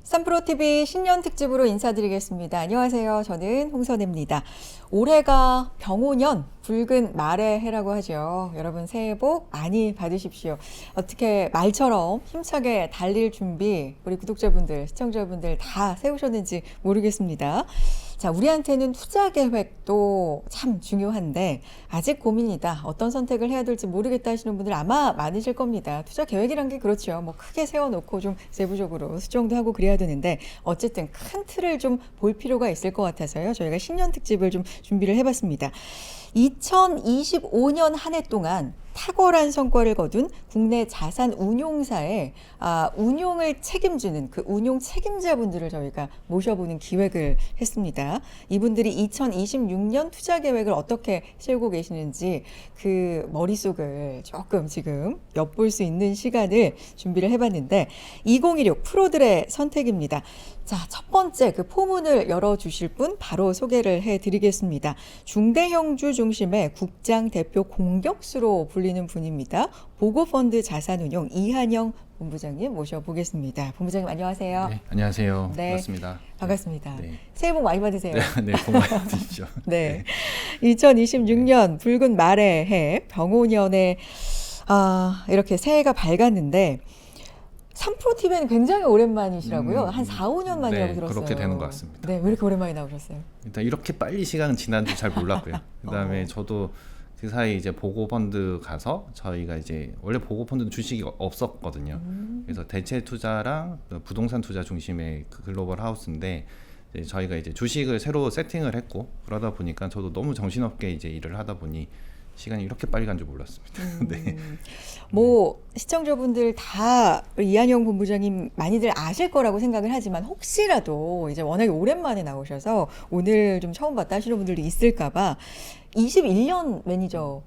삼프로TV 신년 특집으로 인사드리겠습니다. 안녕하세요. 저는 홍선혜입니다. 올해가 병오년, 붉은 말의 해라고 하죠. 여러분 새해 복 많이 받으십시오. 어떻게 말처럼 힘차게 달릴 준비 우리 구독자분들, 시청자분들 다 세우셨는지 모르겠습니다. 자, 우리한테는 투자 계획도 참 중요한데 아직 고민이다. 어떤 선택을 해야 될지 모르겠다 하시는 분들 아마 많으실 겁니다. 투자 계획이란 게 그렇죠. 뭐 크게 세워놓고 좀 세부적으로 수정도 하고 그래야 되는데 어쨌든 큰 틀을 좀 볼 필요가 있을 것 같아서요. 저희가 신년 특집을 좀 준비를 해봤습니다. 2025년 한 해 동안 탁월한 성과를 거둔 국내 자산 운용사의 운용을 책임지는 그 운용 책임자분들을 저희가 모셔보는 기획을 했습니다. 이분들이 2026년 투자 계획을 어떻게 세우고 계시는지 그 머릿속을 조금 지금 엿볼 수 있는 시간을 준비를 해봤는데 2016 프로들의 선택입니다. 자, 첫 번째 그 포문을 열어주실 분 바로 소개를 해드리겠습니다. 중대형주 중심의 국장 대표 공격수로 불리는 분입니다. 보고펀드 자산운용 이한영 본부장님 모셔보겠습니다. 본부장님 안녕하세요. 네, 안녕하세요. 네, 반갑습니다. 반갑습니다. 네. 새해 복 많이 받으세요. 네, 복 많이 받으십시오. 네. 2026년 붉은 말의 해 병오년에 이렇게 새해가 밝았는데 3프로TV는 굉장히 오랜만이시라고요? 한 4, 5년 만이라고 네, 들었어요. 그렇게 되는 것 같습니다. 네, 왜 이렇게 오랜만에 나오셨어요? 일단 이렇게 빨리 시간은 지난 줄 잘 몰랐고요. 그다음에 저도 그 사이 이제 보고펀드 가서 저희가 이제 원래 보고펀드는 주식이 없었거든요. 그래서 대체 투자랑 부동산 투자 중심의 그 글로벌 하우스인데 이제 저희가 이제 주식을 새로 세팅을 했고 그러다 보니까 저도 너무 정신없게 이제 일을 하다 보니 시간이 이렇게 빨리 간 줄 몰랐습니다. 네. 뭐 시청자분들 다 이한영 본부장님 많이들 아실 거라고 생각을 하지만 혹시라도 이제 워낙에 오랜만에 나오셔서 오늘 좀 처음 봤다 하시는 분들도 있을까봐 21년 매니저로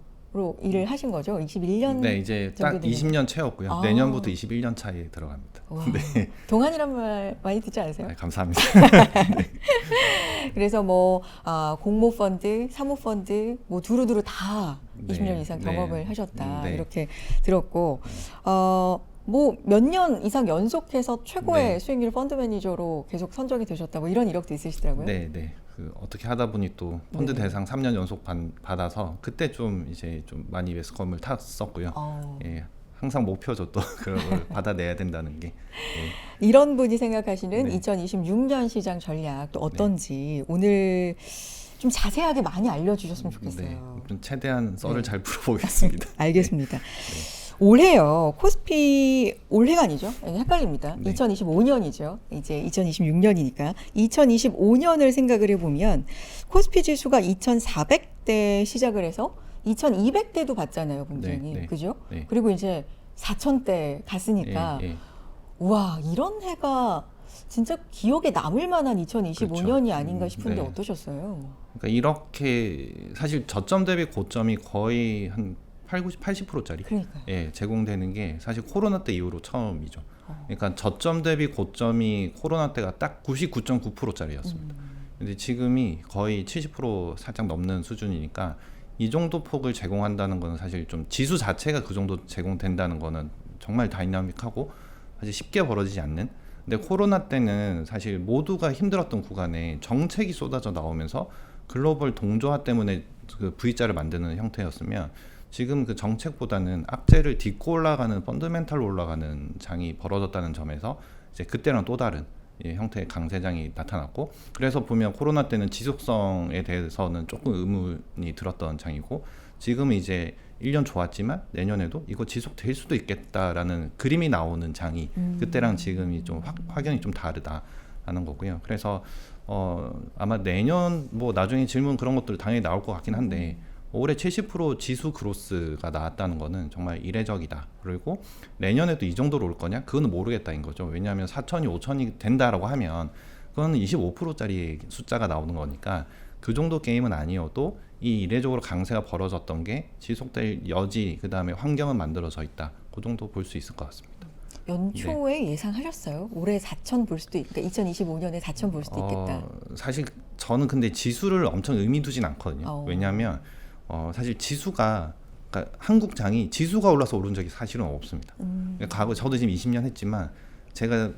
일을 하신 거죠? 21년 네, 이제 딱 정도 되면. 20년 채웠고요. 내년부터 21년 차에 들어갑니다. 와, 네. 동안이란 말 많이 듣지 않으세요? 네, 감사합니다. 그래서 뭐 공모펀드, 사모펀드 뭐 두루두루 다 네, 20년 이상 네. 경험을 하셨다 네. 이렇게 들었고 뭐 몇 년 이상 연속해서 최고의 네. 수익률 펀드 매니저로 계속 선정이 되셨다 뭐 이런 이력도 있으시더라고요. 네, 네. 그 어떻게 하다 보니 또 펀드 네. 대상 3년 연속 받아서 그때 좀 이제 좀 많이 매스컴을 탔었고요. 예, 항상 목표죠 또 그걸 받아내야 된다는 게. 예. 이런 분이 생각하시는 네. 2026년 시장 전략 또 어떤지 오늘 좀 자세하게 많이 알려주셨으면 좋겠어요. 네, 좀 최대한 썰을 네. 잘 풀어보겠습니다. 알겠습니다. 올해요. 코스피 올해가 아니죠? 헷갈립니다. 네. 2025년이죠. 이제 2026년이니까 2025년을 생각을 해보면 코스피 지수가 2,400대 시작을 해서 2,200대도 봤잖아요, 본부장님. 네, 네. 그죠? 네. 그리고 이제 4,000대 갔으니까 예, 예. 우와, 이런 해가 진짜 기억에 남을 만한 2025년이 그렇죠. 아닌가 싶은데 네. 어떠셨어요? 그러니까 이렇게 사실 저점 대비 고점이 거의 한 80%짜리 그러니까요. 예, 제공되는 게 사실 코로나 때 이후로 처음이죠. 그러니까 저점 대비 고점이 코로나 때가 딱 99.9%짜리였습니다. 근데 지금이 거의 70% 살짝 넘는 수준이니까 이 정도 폭을 제공한다는 거는 사실 좀 지수 자체가 그 정도 제공된다는 거는 정말 다이나믹하고 사실 쉽게 벌어지지 않는. 근데 코로나 때는 사실 모두가 힘들었던 구간에 정책이 쏟아져 나오면서 글로벌 동조화 때문에 그 V자를 만드는 형태였으면 지금 그 정책보다는 악재를 딛고 올라가는 펀더멘탈로 올라가는 장이 벌어졌다는 점에서 이제 그때랑 또 다른 형태의 강세장이 나타났고, 그래서 보면 코로나 때는 지속성에 대해서는 조금 의문이 들었던 장이고 지금은 이제 1년 좋았지만 내년에도 이거 지속될 수도 있겠다라는 그림이 나오는 장이 그때랑 지금이 좀 확연히 좀 다르다라는 거고요. 그래서 아마 내년 뭐 나중에 질문 그런 것들 당연히 나올 것 같긴 한데 올해 70% 지수 그로스가 나왔다는 거는 정말 이례적이다. 그리고 내년에도 이 정도로 올 거냐? 그거는 모르겠다인 거죠. 왜냐하면 4천이 5천이 된다라고 하면 그거는 25%짜리 숫자가 나오는 거니까 그 정도 게임은 아니어도 이 이례적으로 강세가 벌어졌던 게 지속될 여지, 그 다음에 환경은 만들어져 있다. 그 정도 볼 수 있을 것 같습니다. 연초에 예상하셨어요? 올해 4천 볼 수도 그러니까 2025년에 4천 볼 수도 있겠다. 사실 저는 근데 지수를 엄청 의미 두진 않거든요. 왜냐하면 사실 지수가 그러니까 한국장이 지수가 올라서 오른 적이 사실은 없습니다. 과거 저도 지금 20년 했지만 제가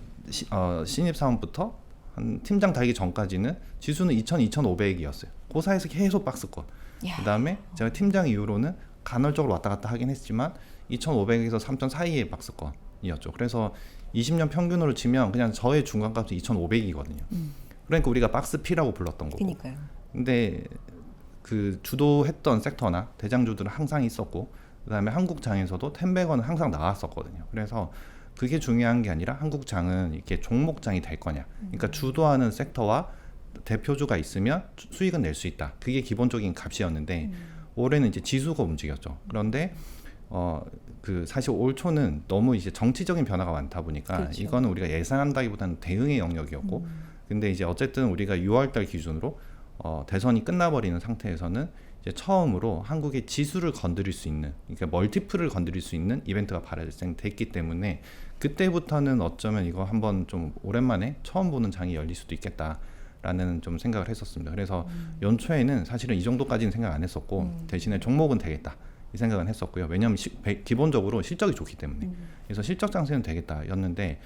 신입 사원부터 한 팀장 달기 전까지는 지수는 2,000, 2,500이었어요. 그 사이에서 계속 박스권. 야. 그다음에 제가 팀장 이후로는 간헐적으로 왔다 갔다 하긴 했지만 2,500에서 3,000 사이의 박스권이었죠. 그래서 20년 평균으로 치면 그냥 저의 중간값은 2,500이거든요. 그러니까 우리가 박스 P라고 불렀던 거고. 그러니까요. 근데 그 주도했던 sek터나 대장주들은 항상 있었고, 그다음에 한국장에서도 10백원은 항상 나왔었거든요. 그래서 그게 중요한 게 아니라 한국장은 이렇게 종목장이 될 거냐. 그러니까 주도하는 섹터와 대표주가 있으면 수익은 낼 수 있다. 그게 기본적인 값이었는데 올해는 이제 지수가 움직였죠. 그런데 그 사실 올 초는 너무 이제 정치적인 변화가 많다 보니까 그렇죠. 이거는 우리가 예상한다기보다는 대응의 영역이었고, 근데 이제 어쨌든 우리가 6월달 기준으로 대선이 끝나버리는 상태에서는 이제 처음으로 한국의 지수를 건드릴 수 있는, 그러니까 멀티플을 건드릴 수 있는 이벤트가 발생됐기 때문에 그때부터는 어쩌면 이거 한번 좀 오랜만에 처음 보는 장이 열릴 수도 있겠다라는 좀 생각을 했었습니다. 그래서 연초에는 사실은 이 정도까지는 생각 안 했었고 대신에 종목은 되겠다 이 생각은 했었고요. 왜냐하면 기본적으로 실적이 좋기 때문에. 그래서 실적 장세는 되겠다였는데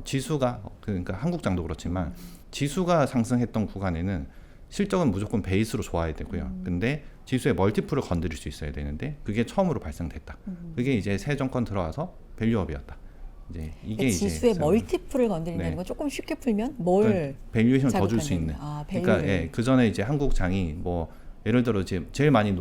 지수가, 그러니까 한국장도 그렇지만 지수가 상승했던 구간에는 실적은 무조건 베이스로 좋아야 되고요. 근데 지수의 멀티플을 건드릴 수 있어야 되는데 그게 처음으로 발생됐다. 그게 이제 새 정권 들어와서 밸류업이었다. 이제 이게 지수의 이제 멀티플을 건드린다는 네. 건 조금 쉽게 풀면 뭘 밸류에이션을 더 줄 수 자극한다는 있는. 거예요? 그러니까 그 전에 이제 한국장이 뭐 예를 들어 이제 제일 많이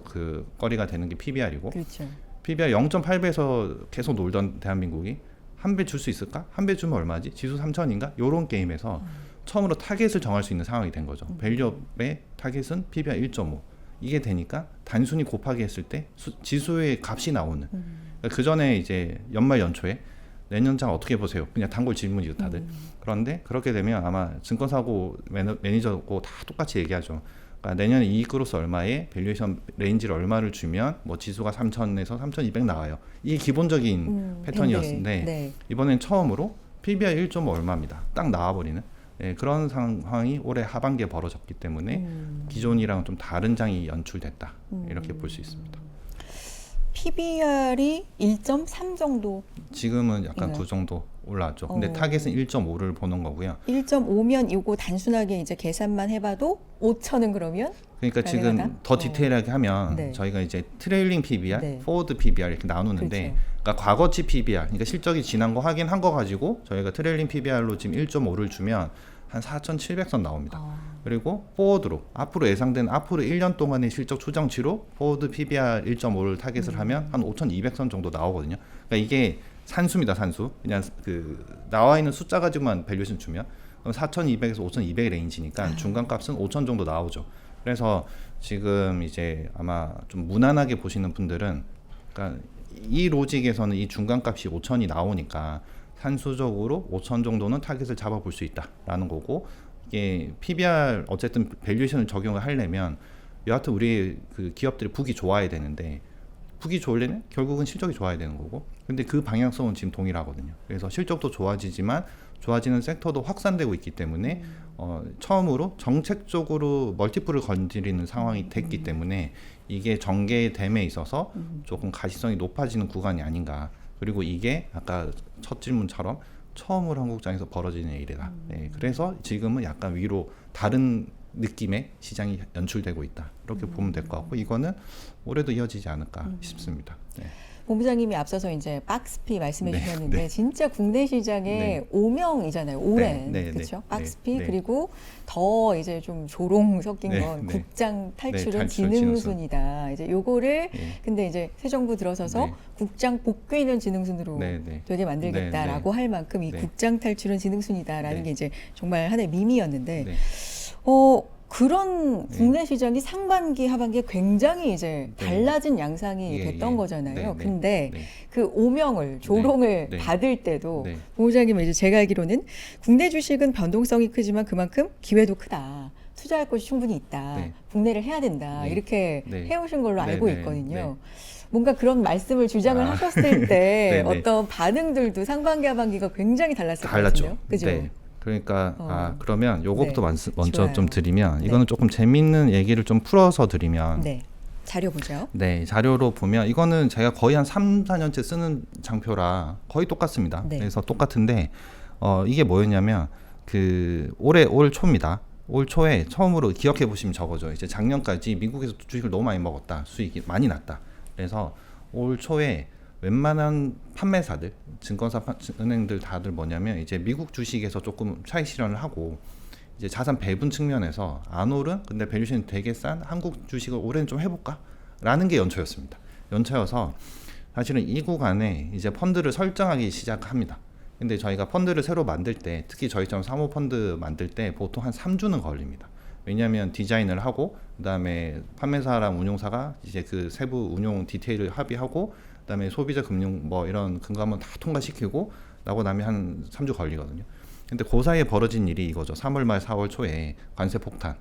그 거리가 되는 게 PBR이고, 그렇죠. PBR 0.8배에서 계속 놀던 대한민국이 한 배 줄 수 있을까? 한 배 주면 얼마지? 지수 3,000인가? 요런 게임에서 처음으로 타겟을 정할 수 있는 상황이 된 거죠. 밸류업의 타겟은 PBR 1.5. 이게 되니까 단순히 곱하기 했을 때 지수의 값이 나오는. 그러니까 그 전에 이제 연말 연초에 내년장 어떻게 보세요? 그냥 단골 질문이죠, 다들. 그런데 그렇게 되면 아마 증권사고 매니저고 다 똑같이 얘기하죠. 그러니까 내년에 이익으로서 얼마에 밸류에이션 레인지를 얼마를 주면 뭐 지수가 3,000에서 3,200 나와요. 이게 기본적인 패턴이었는데 네. 이번엔 처음으로 PBR 1.5 얼마입니다. 딱 나와버리는 그런 상황이 올해 하반기에 벌어졌기 때문에 기존이랑 좀 다른 장이 연출됐다. 이렇게 볼 수 있습니다. PBR이 1.3 정도, 지금은 약간 있나요? 그 정도 올라왔죠. 근데 타겟은 1.5를 보는 거고요. 1.5면 이거 단순하게 이제 계산만 해봐도 5천은 그러면 그러니까 가능하다? 지금 더 디테일하게 하면 네. 저희가 이제 트레일링 PBR, 네. 포워드 PBR 이렇게 나누는데, 그렇죠. 그러니까 과거치 PBR, 그러니까 실적이 지난 거 확인한 거 가지고 저희가 트레일링 PBR로 지금 1.5를 주면 한 4,700선 나옵니다. 그리고 포워드로 앞으로 예상된 앞으로 1년 동안의 실적 추정치로 포워드 PBR 1.5를 타겟을 하면 한 5,200선 정도 나오거든요. 그러니까 이게 산수입니다, 산수. 그냥 그 나와 있는 숫자 가지고만 밸류에이션 주면 그럼 4,200에서 5,200 레인지니까 중간값은 5,000 정도 나오죠. 그래서 지금 이제 아마 좀 무난하게 보시는 분들은, 그러니까 이 로직에서는 이 중간값이 5,000이 나오니까 산수적으로 5,000 정도는 타겟을 잡아볼 수 있다라는 거고, 이게 PBR 어쨌든 밸류에이션을 적용을 하려면 여하튼 우리 그 기업들이 북이 좋아야 되는데, 북이 좋으려면 결국은 실적이 좋아야 되는 거고, 근데 그 방향성은 지금 동일하거든요. 그래서 실적도 좋아지지만 좋아지는 섹터도 확산되고 있기 때문에 처음으로 정책적으로 멀티플을 건드리는 상황이 됐기 때문에 이게 전개됨에 있어서 조금 가시성이 높아지는 구간이 아닌가. 그리고 이게 아까 첫 질문처럼 처음으로 한국장에서 벌어지는 일이다. 네, 그래서 지금은 약간 위로 다른 느낌의 시장이 연출되고 있다. 이렇게 보면 될 것 같고, 이거는 올해도 이어지지 않을까 싶습니다. 네. 본부장님이 앞서서 이제 박스피 말씀해 네, 주셨는데 네. 진짜 국내 시장의 네. 오명이잖아요. 올해는. 네, 네, 그렇죠? 네, 박스피 네. 그리고 더 이제 좀 조롱 섞인 네, 건 네. 국장 탈출은 탈출, 지능순이다. 이제 요거를 네. 근데 이제 새 정부 들어서서 네. 국장 복귀는 지능순으로 네, 네. 되게 만들겠다라고 할 만큼 이 네. 국장 탈출은 지능순이다라는 네. 게 이제 정말 하나의 밈이었는데 네. 그런 네. 국내 시장이 상반기 하반기에 굉장히 이제 네. 달라진 양상이 예, 됐던 예. 거잖아요. 네, 네. 근데 네. 그 오명을 조롱을 네. 받을 때도 네. 본부장님 이제 제가 알기로는 국내 주식은 변동성이 크지만 그만큼 기회도 크다. 투자할 곳이 충분히 있다. 네. 국내를 해야 된다. 네. 이렇게 네. 해오신 걸로 네, 알고 네, 있거든요. 네. 뭔가 그런 말씀을 주장을 아. 하셨을 때 네, 네. 어떤 반응들도 상반기 하반기가 굉장히 달랐을 것 달랐죠. 같은데요. 그죠? 네. 그러니까 어. 그러면 요거부터 네. 먼저 좋아요. 좀 드리면, 네. 이거는 조금 재밌는 얘기를 좀 풀어서 드리면, 네. 자료 보죠. 네, 자료로 보면 이거는 제가 거의 한 3, 4년째 쓰는 장표라 거의 똑같습니다. 네. 그래서 똑같은데 이게 뭐였냐면 올 초입니다. 올 초에 처음으로 기억해 보시면 저거죠. 이제 작년까지 미국에서 주식을 너무 많이 먹었다. 수익이 많이 났다. 그래서 올 초에 웬만한 판매사들, 증권사, 은행들 다들 뭐냐면 이제 미국 주식에서 조금 차익 실현을 하고 이제 자산 배분 측면에서 안 오른 근데 밸류션이 되게 싼 한국 주식을 올해는 좀 해볼까? 라는 게 연초였습니다. 연초여서 사실은 이 구간에 이제 펀드를 설정하기 시작합니다. 근데 저희가 펀드를 새로 만들 때 특히 저희처럼 사모펀드 만들 때 보통 한 3주는 걸립니다. 왜냐하면 디자인을 하고 그다음에 판매사랑 운용사가 이제 그 세부 운용 디테일을 합의하고 그다음에 소비자 금융 뭐 이런 금감원 다 통과시키고 나고 나면 한 3주 걸리거든요. 근데 그 사이에 벌어진 일이 이거죠. 3월 말 4월 초에 관세 폭탄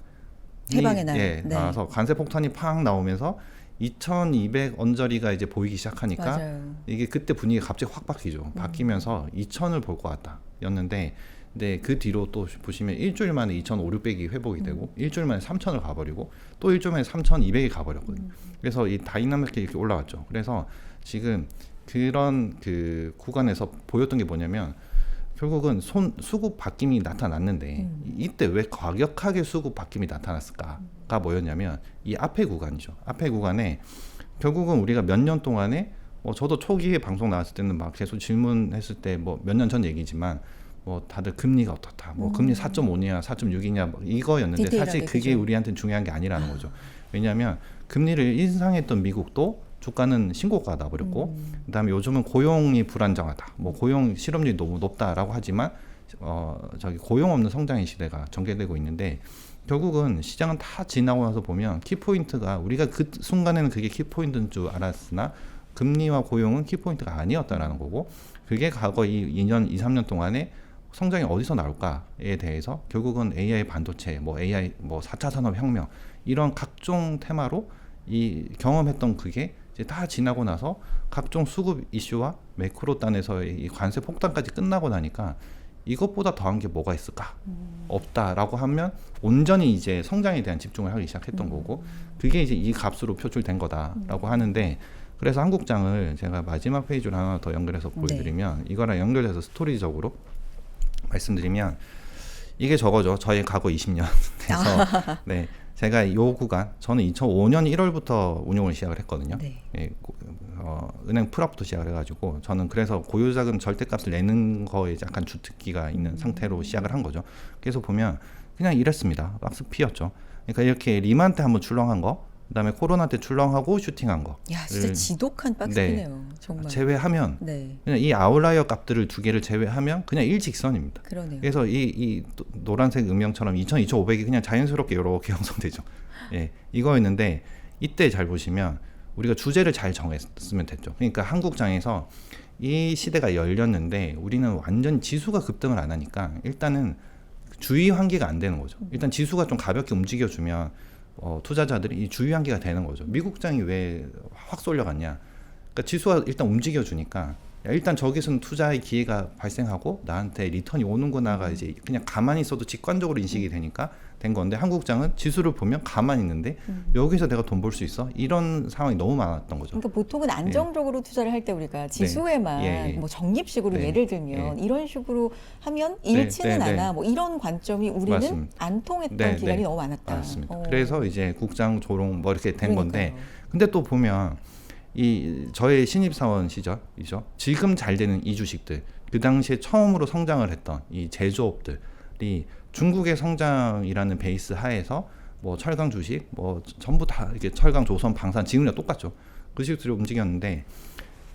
해방의 날. 네. 나와서 관세 폭탄이 팍 나오면서 2200 언저리가 이제 보이기 시작하니까 맞아요. 이게 그때 분위기가 갑자기 확 바뀌죠. 바뀌면서 2000을 볼 것 같다 였는데 근데 그 뒤로 또 보시면 일주일 만에 2500, 600이 회복이 되고 일주일 만에 3000을 가버리고 또 일주일 만에 3200이 가버렸거든요. 그래서 이 다이나믹하게 이렇게 올라왔죠. 그래서 지금 그런 그 구간에서 보였던 게 뭐냐면 결국은 수급 바뀜이 나타났는데 이때 왜 과격하게 수급 바뀜이 나타났을까가 뭐였냐면 이 앞에 구간이죠. 앞에 구간에 결국은 우리가 몇 년 동안에 저도 초기에 방송 나왔을 때는 막 계속 질문했을 때 뭐 몇 년 전 얘기지만 뭐 다들 금리가 어떻다, 뭐 금리 4.5냐, 4.6이냐 뭐 이거였는데 사실 그게 그죠. 우리한테는 중요한 게 아니라는 거죠. 왜냐하면 금리를 인상했던 미국도 주가는 신고가 나버렸고 그다음에 요즘은 고용이 불안정하다, 뭐 고용 실업률이 너무 높다라고 하지만 저기 고용 없는 성장의 시대가 전개되고 있는데 결국은 시장은 다 지나고 나서 보면 키포인트가 우리가 그 순간에는 그게 키포인트인 줄 알았으나 금리와 고용은 키포인트가 아니었다라는 거고 그게 과거 이 2년, 2, 3년 동안에 성장이 어디서 나올까에 대해서 결국은 AI 반도체, 뭐 AI, 뭐 4차 산업혁명 이런 각종 테마로 이 경험했던 그게 이제 다 지나고 나서 각종 수급 이슈와 매크로 단에서의 이 관세 폭탄까지 끝나고 나니까 이것보다 더한 게 뭐가 있을까? 없다라고 하면 온전히 이제 성장에 대한 집중을 하기 시작했던 거고 그게 이제 이 값으로 표출된 거다라고 하는데 그래서 한국장을 제가 마지막 페이지로 하나 더 연결해서 보여드리면 이거랑 연결해서 스토리적으로 말씀드리면 이게 저거죠. 저의 과거 20년 돼서 네. 제가 요 구간 저는 2005년 1월부터 운용을 시작을 했거든요. 네. 예, 은행 풀업부터 시작을 해가지고 저는 그래서 고유자금 절대값을 내는 거에 약간 주특기가 있는 상태로 시작을 한 거죠. 그래서 보면 그냥 이랬습니다. 박스 P였죠. 그러니까 이렇게 리만 때 한번 출렁한 거, 그다음에 코로나 때 출렁하고 슈팅한 거. 야, 진짜 지독한 박스네요. 정말. 제외하면 네. 그냥 이 아웃라이어 값들을 두 개를 제외하면 그냥 일직선입니다. 그러네요. 그래서 이 노란색 음영처럼 2,500이 그냥 자연스럽게 이렇게 형성되죠. 예, 이거였는데 이때 잘 보시면 우리가 주제를 잘 정했으면 됐죠. 그러니까 한국장에서 이 시대가 열렸는데 우리는 완전 지수가 급등을 안 하니까 일단은 주의 환기가 안 되는 거죠. 일단 지수가 좀 가볍게 움직여주면 투자자들이 이 주의 환기가 되는 거죠. 미국장이 왜 확 쏠려갔냐? 그러니까 지수가 일단 움직여주니까 일단 저기서는 투자의 기회가 발생하고 나한테 리턴이 오는구나가 이제 그냥 가만히 있어도 직관적으로 인식이 되니까 된 건데 한국장은 지수를 보면 가만히 있는데 여기서 내가 돈 벌 수 있어? 이런 상황이 너무 많았던 거죠. 그러니까 보통은 안정적으로 투자를 할 때 우리가 지수에만 뭐 적립식으로 네. 예를 들면 이런 식으로 하면 잃지는 않아. 뭐 이런 관점이 우리는 맞습니다. 안 통했던 기간이 너무 많았다. 맞습니다. 그래서 이제 국장 조롱 뭐 이렇게 된 그러니까요. 건데 근데 또 보면 이 저의 신입사원 시절이죠. 지금 잘 되는 이 주식들 그 당시에 처음으로 성장을 했던 이 제조업들이 중국의 성장이라는 베이스 하에서 뭐 철강 주식 뭐 전부 다 이렇게 철강 조선 방산 지금이랑 똑같죠. 그 주식들이 움직였는데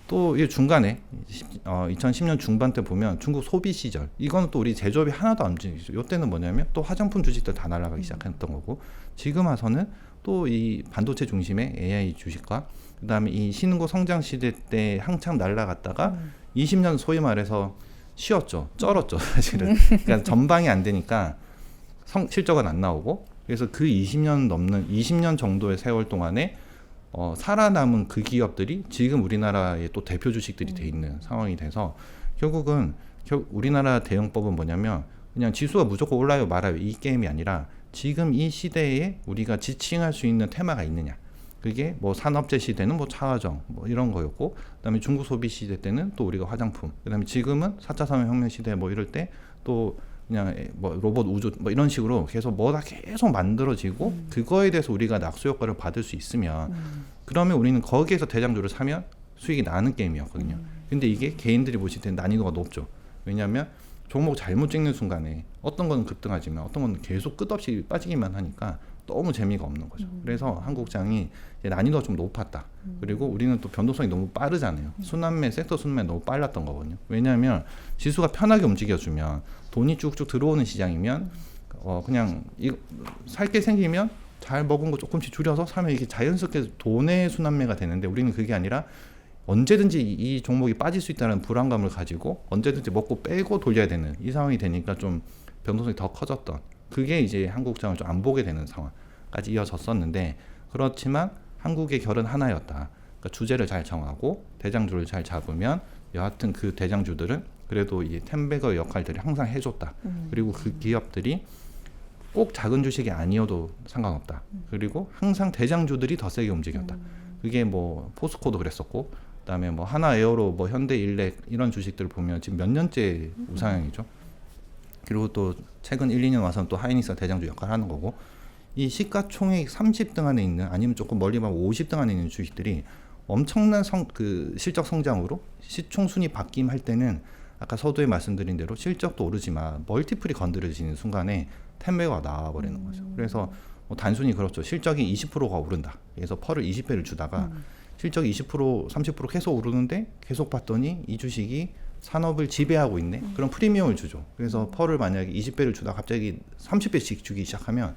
또 이 중간에 2010년 중반 때 보면 중국 소비 시절 이거는 또 우리 제조업이 하나도 안 움직이죠. 이때는 뭐냐면 또 화장품 주식들 다 날아가기 시작했던 거고 지금 와서는 또 이 반도체 중심의 AI 주식과 그다음에 이 신흥국 성장 시대 때 한참 날아갔다가 20년 소위 말해서 쉬었죠. 쩔었죠. 사실은. 그러니까 전방이 안 되니까 실적은 안 나오고 그래서 그 20년 정도의 세월 동안에 살아남은 그 기업들이 지금 우리나라의 또 대표 주식들이 돼 있는 상황이 돼서 결국은 우리나라 대응법은 뭐냐면 그냥 지수가 무조건 올라요 말아요 이 게임이 아니라 지금 이 시대에 우리가 지칭할 수 있는 테마가 있느냐 그게 뭐 산업재 시대는 뭐 차화정 뭐 이런 거였고, 그다음에 중국 소비 시대 때는 또 우리가 화장품, 그다음에 지금은 4차 산업혁명 시대 뭐 이럴 때 또 그냥 뭐 로봇 우주 뭐 이런 식으로 계속 뭐다 계속 만들어지고 그거에 대해서 우리가 낙수 효과를 받을 수 있으면 그러면 우리는 거기에서 대장주를 사면 수익이 나는 게임이었거든요. 근데 이게 개인들이 보실 때 난이도가 높죠. 왜냐하면 종목 잘못 찍는 순간에 어떤 건 급등하지만 어떤 건 계속 끝없이 빠지기만 하니까 너무 재미가 없는 거죠. 그래서 한국장이 이제 난이도가 좀 높았다. 그리고 우리는 또 변동성이 너무 빠르잖아요. 순환매, 섹터 순환매 너무 빨랐던 거거든요. 왜냐하면 지수가 편하게 움직여주면 돈이 쭉쭉 들어오는 시장이면 그냥 살 게 생기면 잘 먹은 거 조금씩 줄여서 사면 이게 자연스럽게 돈의 순환매가 되는데, 우리는 그게 아니라 언제든지 이 종목이 빠질 수 있다는 불안감을 가지고 언제든지 먹고 빼고 돌려야 되는 이 상황이 되니까 좀 변동성이 더 커졌던, 그게 이제 한국장을 좀 안 보게 되는 상황까지 이어졌었는데, 그렇지만 한국의 결은 하나였다. 그러니까 주제를 잘 정하고 대장주를 잘 잡으면 여하튼 그 대장주들은 그래도 이 텐베거 역할들이 항상 해줬다. 그리고 그 기업들이 꼭 작은 주식이 아니어도 상관없다. 그리고 항상 대장주들이 더 세게 움직였다. 그게 뭐 포스코도 그랬었고, 그다음에 뭐 하나에어로 뭐 현대일렉 이런 주식들을 보면 지금 몇 년째 우상향이죠. 그리고 또 최근 1, 2년 와서는 또 하이닉스가 대장주 역할을 하는 거고, 이 시가총액 30등 안에 있는, 아니면 조금 멀리 가면 50등 안에 있는 주식들이 엄청난 그 실적 성장으로 시총 순위 바뀜 할 때는 아까 서두에 말씀드린 대로 실적도 오르지만 멀티플이 건드려지는 순간에 텐베가 나와버리는 거죠. 그래서 뭐 단순히 그렇죠. 실적이 20%가 오른다. 그래서 펄을 20배를 주다가 실적이 20%, 30% 계속 오르는데 계속 봤더니 이 주식이 산업을 지배하고 있네. 그럼 프리미엄을 주죠. 그래서 펄을 만약에 20배를 주다 갑자기 30배씩 주기 시작하면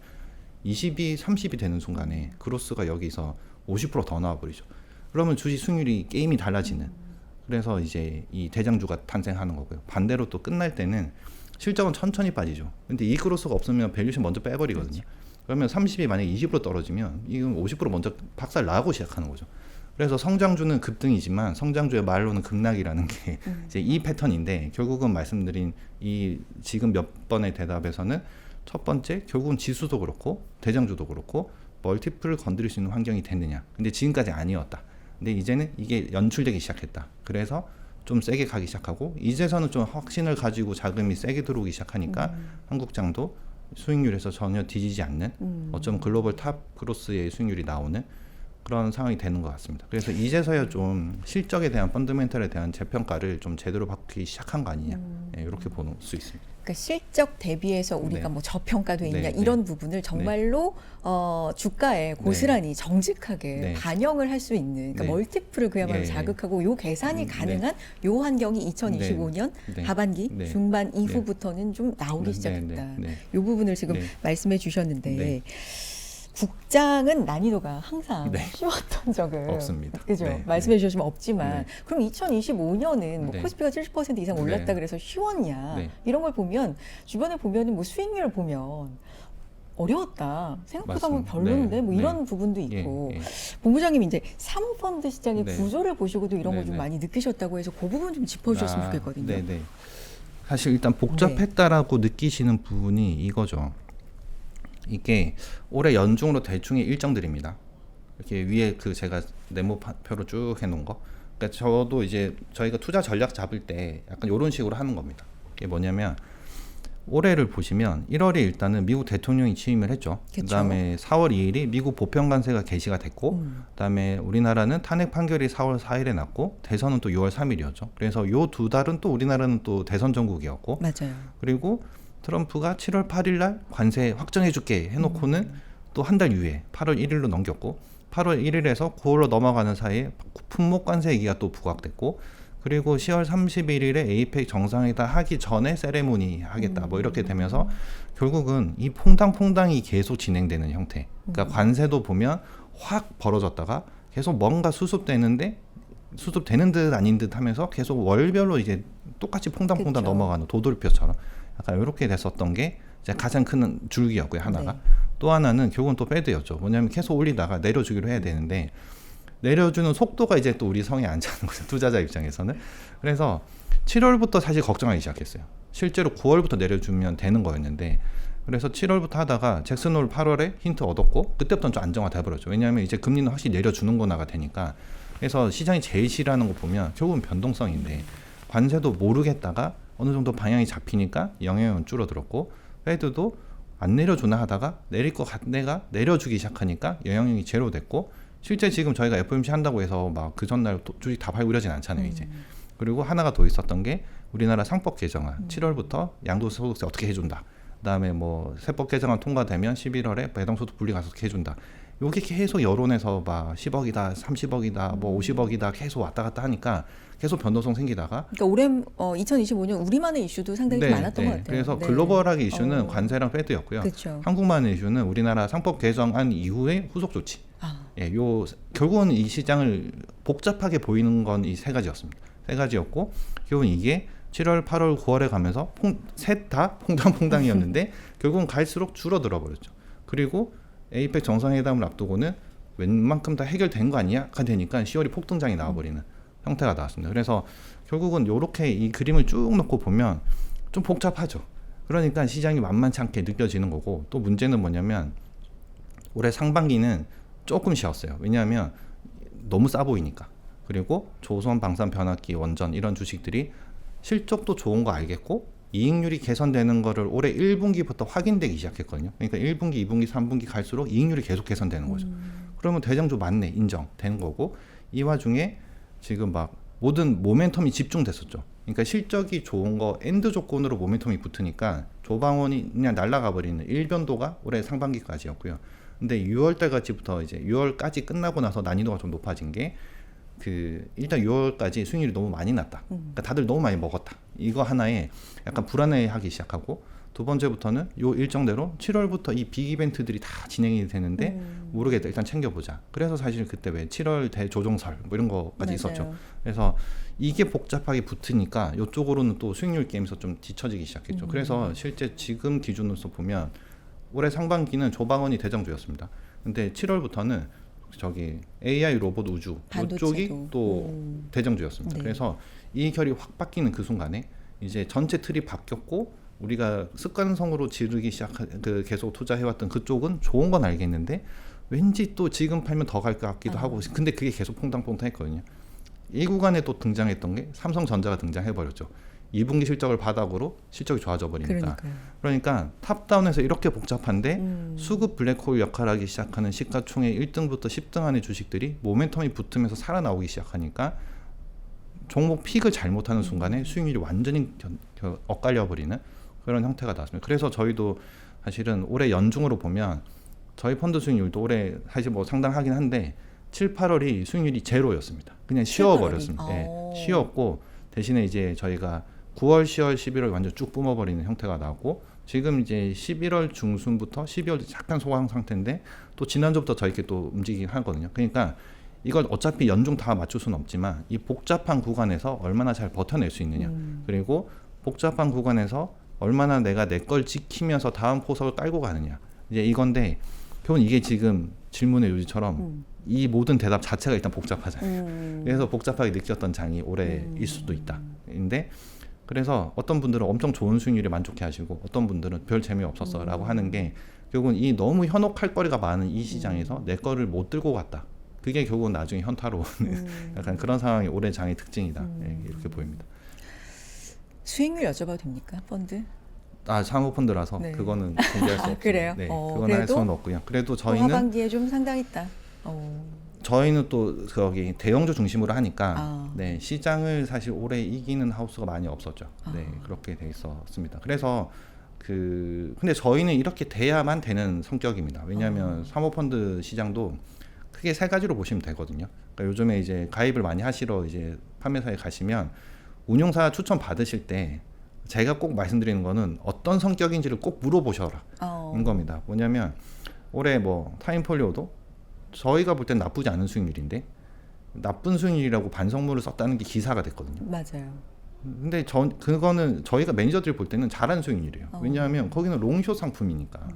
20이 30이 되는 순간에 그로스가 여기서 50%더 나와버리죠. 그러면 주식 수익률이 게임이 달라지는. 그래서 이제 이 대장주가 탄생하는 거고요. 반대로 또 끝날 때는 실적은 천천히 빠지죠. 근데 이 그로스가 없으면 밸류션 먼저 빼버리거든요. 그러면 30이 만약에 20% 떨어지면 이건 50% 먼저 박살 나고 시작하는 거죠. 그래서 성장주는 급등이지만 성장주의 말로는 급락이라는 게 이제 이 패턴인데, 결국은 말씀드린 이 지금 몇 번의 대답에서는 첫 번째, 결국은 지수도 그렇고 대장주도 그렇고 멀티플을 건드릴 수 있는 환경이 됐느냐. 근데 지금까지 아니었다. 근데 이제는 이게 연출되기 시작했다. 그래서 좀 세게 가기 시작하고, 이제서는 좀 확신을 가지고 자금이 세게 들어오기 시작하니까 한국장도 수익률에서 전혀 뒤지지 않는 어쩜 글로벌 탑 그로스의 수익률이 나오는 그런 상황이 되는 것 같습니다. 그래서 이제서야 좀 실적에 대한 펀더멘털에 대한 재평가를 좀 제대로 받기 시작한 거 아니냐, 네, 이렇게 보는 수 있습니다. 그러니까 실적 대비해서 우리가 네. 뭐 저평가돼 있냐 네, 이런 부분을 정말로 주가에 고스란히 정직하게 네. 반영을 할 수 있는, 그러니까 네. 멀티플을 그야말로 예, 예. 자극하고 요 계산이 가능한 요 환경이 2025년 네. 하반기 네. 중반 이후부터는 좀 나오기 네, 시작했다. 네, 네. 요 부분을 지금 네. 말씀해 주셨는데 네. 국장은 난이도가 항상 네. 쉬웠던 적은 없습니다. 그죠? 네. 말씀해 주셨지만 없지만 네. 그럼 2025년은 뭐 네. 코스피가 70% 이상 올랐다 네. 그래서 쉬웠냐? 네. 이런 걸 보면 주변에 보면은 뭐 수익률을 보면 어려웠다. 생각보다 뭐 맞습니다. 별로인데 네. 뭐 네. 이런 부분도 있고 예, 예. 본부장님 이제 사모펀드 시장의 네. 구조를 보시고도 이런 걸 좀 네, 네. 많이 느끼셨다고 해서 그 부분 좀 짚어주셨으면 좋겠거든요. 네네. 사실 일단 복잡했다라고 느끼시는 부분이 이거죠. 이게 올해 연중으로 대충의 일정들입니다. 이렇게 위에 그 제가 네모표로 쭉 해놓은 거. 그러니까 저도 이제 저희가 투자 전략 잡을 때 약간 이런 식으로 하는 겁니다. 이게 뭐냐면 올해를 보시면 1월에 일단은 미국 대통령이 취임을 했죠. 그쵸. 그다음에 4월 2일이 미국 보편관세가 개시가 됐고, 그다음에 우리나라는 탄핵 판결이 4월 4일에 났고, 대선은 또 6월 3일이었죠. 그래서 요 두 달은 또 우리나라는 또 대선 전국이었고, 맞아요. 그리고 트럼프가 7월 8일 날 관세 확정해줄게 해놓고는 또 한 달 이후에 8월 1일로 넘겼고, 8월 1일에서 9월로 넘어가는 사이에 품목 관세 얘기가 또 부각됐고, 그리고 10월 31일에 에이펙 정상회담 하기 전에 세레모니 하겠다 뭐 이렇게 되면서 결국은 이 퐁당퐁당이 계속 진행되는 형태. 그러니까 관세도 보면 확 벌어졌다가 계속 뭔가 수습되는데 수습되는 듯 아닌 듯 하면서 계속 월별로 이제 똑같이 퐁당퐁당 그쵸. 넘어가는 도돌이표처럼 약간 이렇게 됐었던 게 이제 가장 큰 줄기였고요, 하나가. 네. 또 하나는 결국은 또 패드였죠. 뭐냐면 계속 올리다가 내려주기로 해야 되는데 내려주는 속도가 이제 또 우리 성에 안 차는 거죠, 투자자 입장에서는. 그래서 7월부터 사실 걱정하기 시작했어요. 실제로 9월부터 내려주면 되는 거였는데 그래서 7월부터 하다가 잭슨홀 8월에 힌트 얻었고 그때부터는 좀 안정화돼 버렸죠. 왜냐하면 이제 금리는 확실히 내려주는구나가 되니까. 그래서 시장이 제일 싫어하는 거 보면 결국은 변동성인데 관세도 모르겠다가 어느 정도 방향이 잡히니까 영향은 줄어들었고 페드도 안 내려주나 하다가 내릴 것 같네가 내려주기 시작하니까 영향력이 제로 됐고 실제 지금 저희가 FOMC 한다고 해서 막 그 전날 주식 다 발굴하진 않잖아요 이제. 그리고 하나가 더 있었던 게 우리나라 상법 개정안 7월부터 양도소득세 어떻게 해준다. 그다음에 뭐 세법 개정안 통과되면 11월에 배당소득 분리 가속해 해준다. 요게 계속 여론에서 막 10억이다, 30억이다, 뭐 50억이다 계속 왔다 갔다 하니까 계속 변동성 생기다가 그러니까 올해 2025년 우리만의 이슈도 상당히 좀 많았던 것 같아요. 그래서 네. 글로벌하게 이슈는 관세랑 페드였고요. 그쵸. 한국만의 이슈는 우리나라 상법 개정안 이후의 후속 조치. 예, 요 결국은 이 시장을 복잡하게 보이는 건 이 세 가지였습니다. 세 가지였고 결국은 이게 7월, 8월, 9월에 가면서 셋 다 퐁당퐁당이었는데 결국은 갈수록 줄어들어 버렸죠. 그리고 에이펙 정상회담을 앞두고는 웬만큼 다 해결된 거 아니야?가 되니까 10월이 폭등장이 나와버리는 형태가 나왔습니다. 그래서 결국은 이렇게 이 그림을 쭉 놓고 보면 좀 복잡하죠. 그러니까 시장이 만만치 않게 느껴지는 거고 또 문제는 뭐냐면 올해 상반기는 조금 쉬었어요. 왜냐하면 너무 싸 보이니까. 그리고 조선, 방산, 변압기, 원전 이런 주식들이 실적도 좋은 거 알겠고 이익률이 개선되는 거를 올해 1분기부터 확인되기 시작했거든요. 그러니까 1분기, 2분기, 3분기 갈수록 이익률이 계속 개선되는 거죠. 그러면 대장주 맞네 인정되는 거고 이 와중에 지금 막 모든 모멘텀이 집중됐었죠. 그러니까 실적이 좋은 거 엔드 조건으로 모멘텀이 붙으니까 조방원이 그냥 날아가 버리는 일변도가 올해 상반기까지였고요. 근데 6월 달까지부터 이제 6월까지 끝나고 나서 난이도가 좀 높아진 게 일단 6월까지 수익률이 너무 많이 났다. 그러니까 다들 너무 많이 먹었다. 이거 하나에 약간 불안해하기 시작하고 두 번째부터는 요 일정대로 7월부터 이 빅 이벤트들이 다 진행이 되는데 모르겠다. 일단 챙겨보자. 그래서 사실 그때 왜 7월 대조정설 뭐 이런 거까지 맞아요. 있었죠. 그래서 이게 복잡하게 붙으니까 이쪽으로는 또 수익률 게임에서 좀 뒤처지기 시작했죠. 그래서 실제 지금 기준으로서 보면 올해 상반기는 조방원이 대장주였습니다. 근데 7월부터는 저기 AI 로봇 우주 이쪽이 또 대장주였습니다. 네. 그래서 이익결이 확 바뀌는 그 순간에 이제 전체 틀이 바뀌었고 우리가 습관성으로 지르기 시작한 계속 투자해왔던 그쪽은 좋은 건 알겠는데 왠지 또 지금 팔면 더 갈 것 같기도 하고 근데 그게 계속 퐁당퐁당했거든요. 이 구간에 또 등장했던 게 삼성전자가 등장해버렸죠. 2분기 실적을 바닥으로 실적이 좋아져 버리니까. 그러니까 탑다운에서 이렇게 복잡한데 수급 블랙홀 역할을 하기 시작하는 시가총액 1등부터 10등 안의 주식들이 모멘텀이 붙으면서 살아나오기 시작하니까 종목 픽을 잘못하는 순간에 수익률이 완전히 엇갈려 버리는 그런 형태가 나왔습니다. 그래서 저희도 사실은 올해 연중으로 보면 저희 펀드 수익률도 올해 사실 뭐 상당하긴 한데 7, 8월이 수익률이 제로였습니다. 그냥 쉬어버렸습니다. 네, 쉬었고 대신에 이제 저희가 9월, 10월, 11월 완전 쭉 뿜어버리는 형태가 나고 지금 이제 11월 중순부터 12월 약간 소강 상태인데 또 지난주부터 저희께 또 움직이긴 하거든요. 그러니까 이걸 어차피 연중 다 맞출 수는 없지만 이 복잡한 구간에서 얼마나 잘 버텨낼 수 있느냐 그리고 복잡한 구간에서 얼마나 내가 내 걸 지키면서 다음 포석을 깔고 가느냐 이제 이건데 결국은 이게 지금 질문의 요지처럼 이 모든 대답 자체가 일단 복잡하잖아요. 그래서 복잡하게 느꼈던 장이 올해일 수도 있다. 근데 그래서 어떤 분들은 엄청 좋은 수익률에 만족해 하시고 어떤 분들은 별 재미없었어 라고 하는 게 결국은 이 너무 현혹할 거리가 많은 이 시장에서 내 거를 못 들고 갔다. 그게 결국은 나중에 현타로 약간 그런 상황이 올해 장의 특징이다. 이렇게 보입니다. 수익률 여쭤봐도 됩니까? 펀드? 사모펀드라서 네. 그거는 공개할 수 없어요. 그래요? 네, 그건 할 수는 없고요. 그래도 저희는 하반기에 좀 상당했다. 저희는 또 거기 대형주 중심으로 하니까 네, 시장을 사실 올해 이기는 하우스가 많이 없었죠. 네, 그렇게 돼 있었습니다. 그래서 근데 저희는 이렇게 돼야만 되는 성격입니다. 왜냐하면 사모펀드 시장도 크게 세 가지로 보시면 되거든요. 그러니까 요즘에 이제 가입을 많이 하시러 이제 판매사에 가시면 운용사 추천 받으실 때 제가 꼭 말씀드리는 거는 어떤 성격인지를 꼭 물어보셔라 인 겁니다. 뭐냐면 올해 뭐 타임폴리오도 저희가 볼 땐 나쁘지 않은 수익률인데 나쁜 수익률이라고 반성문을 썼다는 게 기사가 됐거든요. 맞아요. 근데 그거는 저희가 매니저들이 볼 때는 잘한 수익률이에요. 왜냐하면 거기는 롱숏 상품이니까.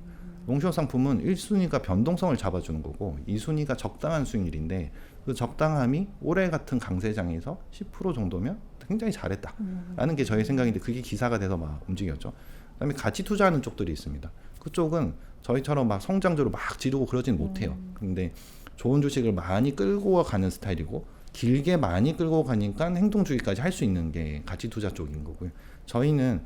롱숏 상품은 1순위가 변동성을 잡아주는 거고 2순위가 적당한 수익률인데 그 적당함이 올해 같은 강세장에서 10% 정도면 굉장히 잘했다라는 게 저희 생각인데 그게 기사가 돼서 막 움직였죠. 그다음에 같이 투자하는 쪽들이 있습니다. 그쪽은 저희처럼 막 성장주로 막 지르고 그러진 못해요. 근데 좋은 주식을 많이 끌고 가는 스타일이고 길게 많이 끌고 가니까 행동주의까지 할 수 있는 게 가치 투자 쪽인 거고요. 저희는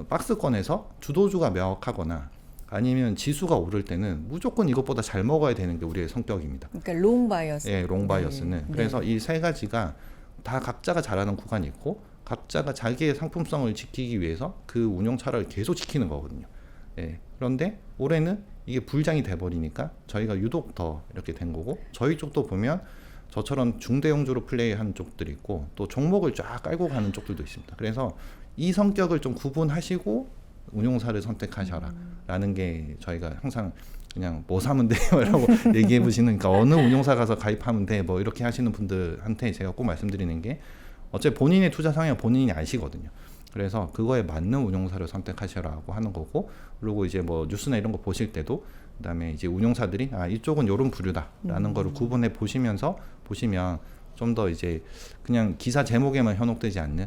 박스권에서 주도주가 명확하거나 아니면 지수가 오를 때는 무조건 이것보다 잘 먹어야 되는 게 우리의 성격입니다. 그러니까 롱 바이어스. 예, 롱 바이어스는. 네. 그래서 이 세 가지가 다 각자가 잘하는 구간이 있고 각자가 자기의 상품성을 지키기 위해서 그 운용 차를 계속 지키는 거거든요. 예. 그런데 올해는 이게 불장이 돼버리니까 저희가 유독 더 이렇게 된 거고 저희 쪽도 보면 저처럼 중대형주로 플레이하는 쪽들이 있고 또 종목을 쫙 깔고 가는 쪽들도 있습니다. 그래서 이 성격을 좀 구분하시고 운용사를 선택하셔라 라는 게 저희가 항상 그냥 뭐 사면 돼요 라고 얘기해 보시는, 그러니까 어느 운용사 가서 가입하면 돼 뭐 이렇게 하시는 분들한테 제가 꼭 말씀드리는 게 어차피 본인의 투자 성향 본인이 아시거든요. 그래서 그거에 맞는 운용사를 선택하시라고 하는 거고, 그리고 이제 뭐 뉴스나 이런 거 보실 때도 그다음에 이제 운용사들이 이쪽은 요런 부류다라는 거를 구분해 보시면서 보시면 좀 더 이제 그냥 기사 제목에만 현혹되지 않는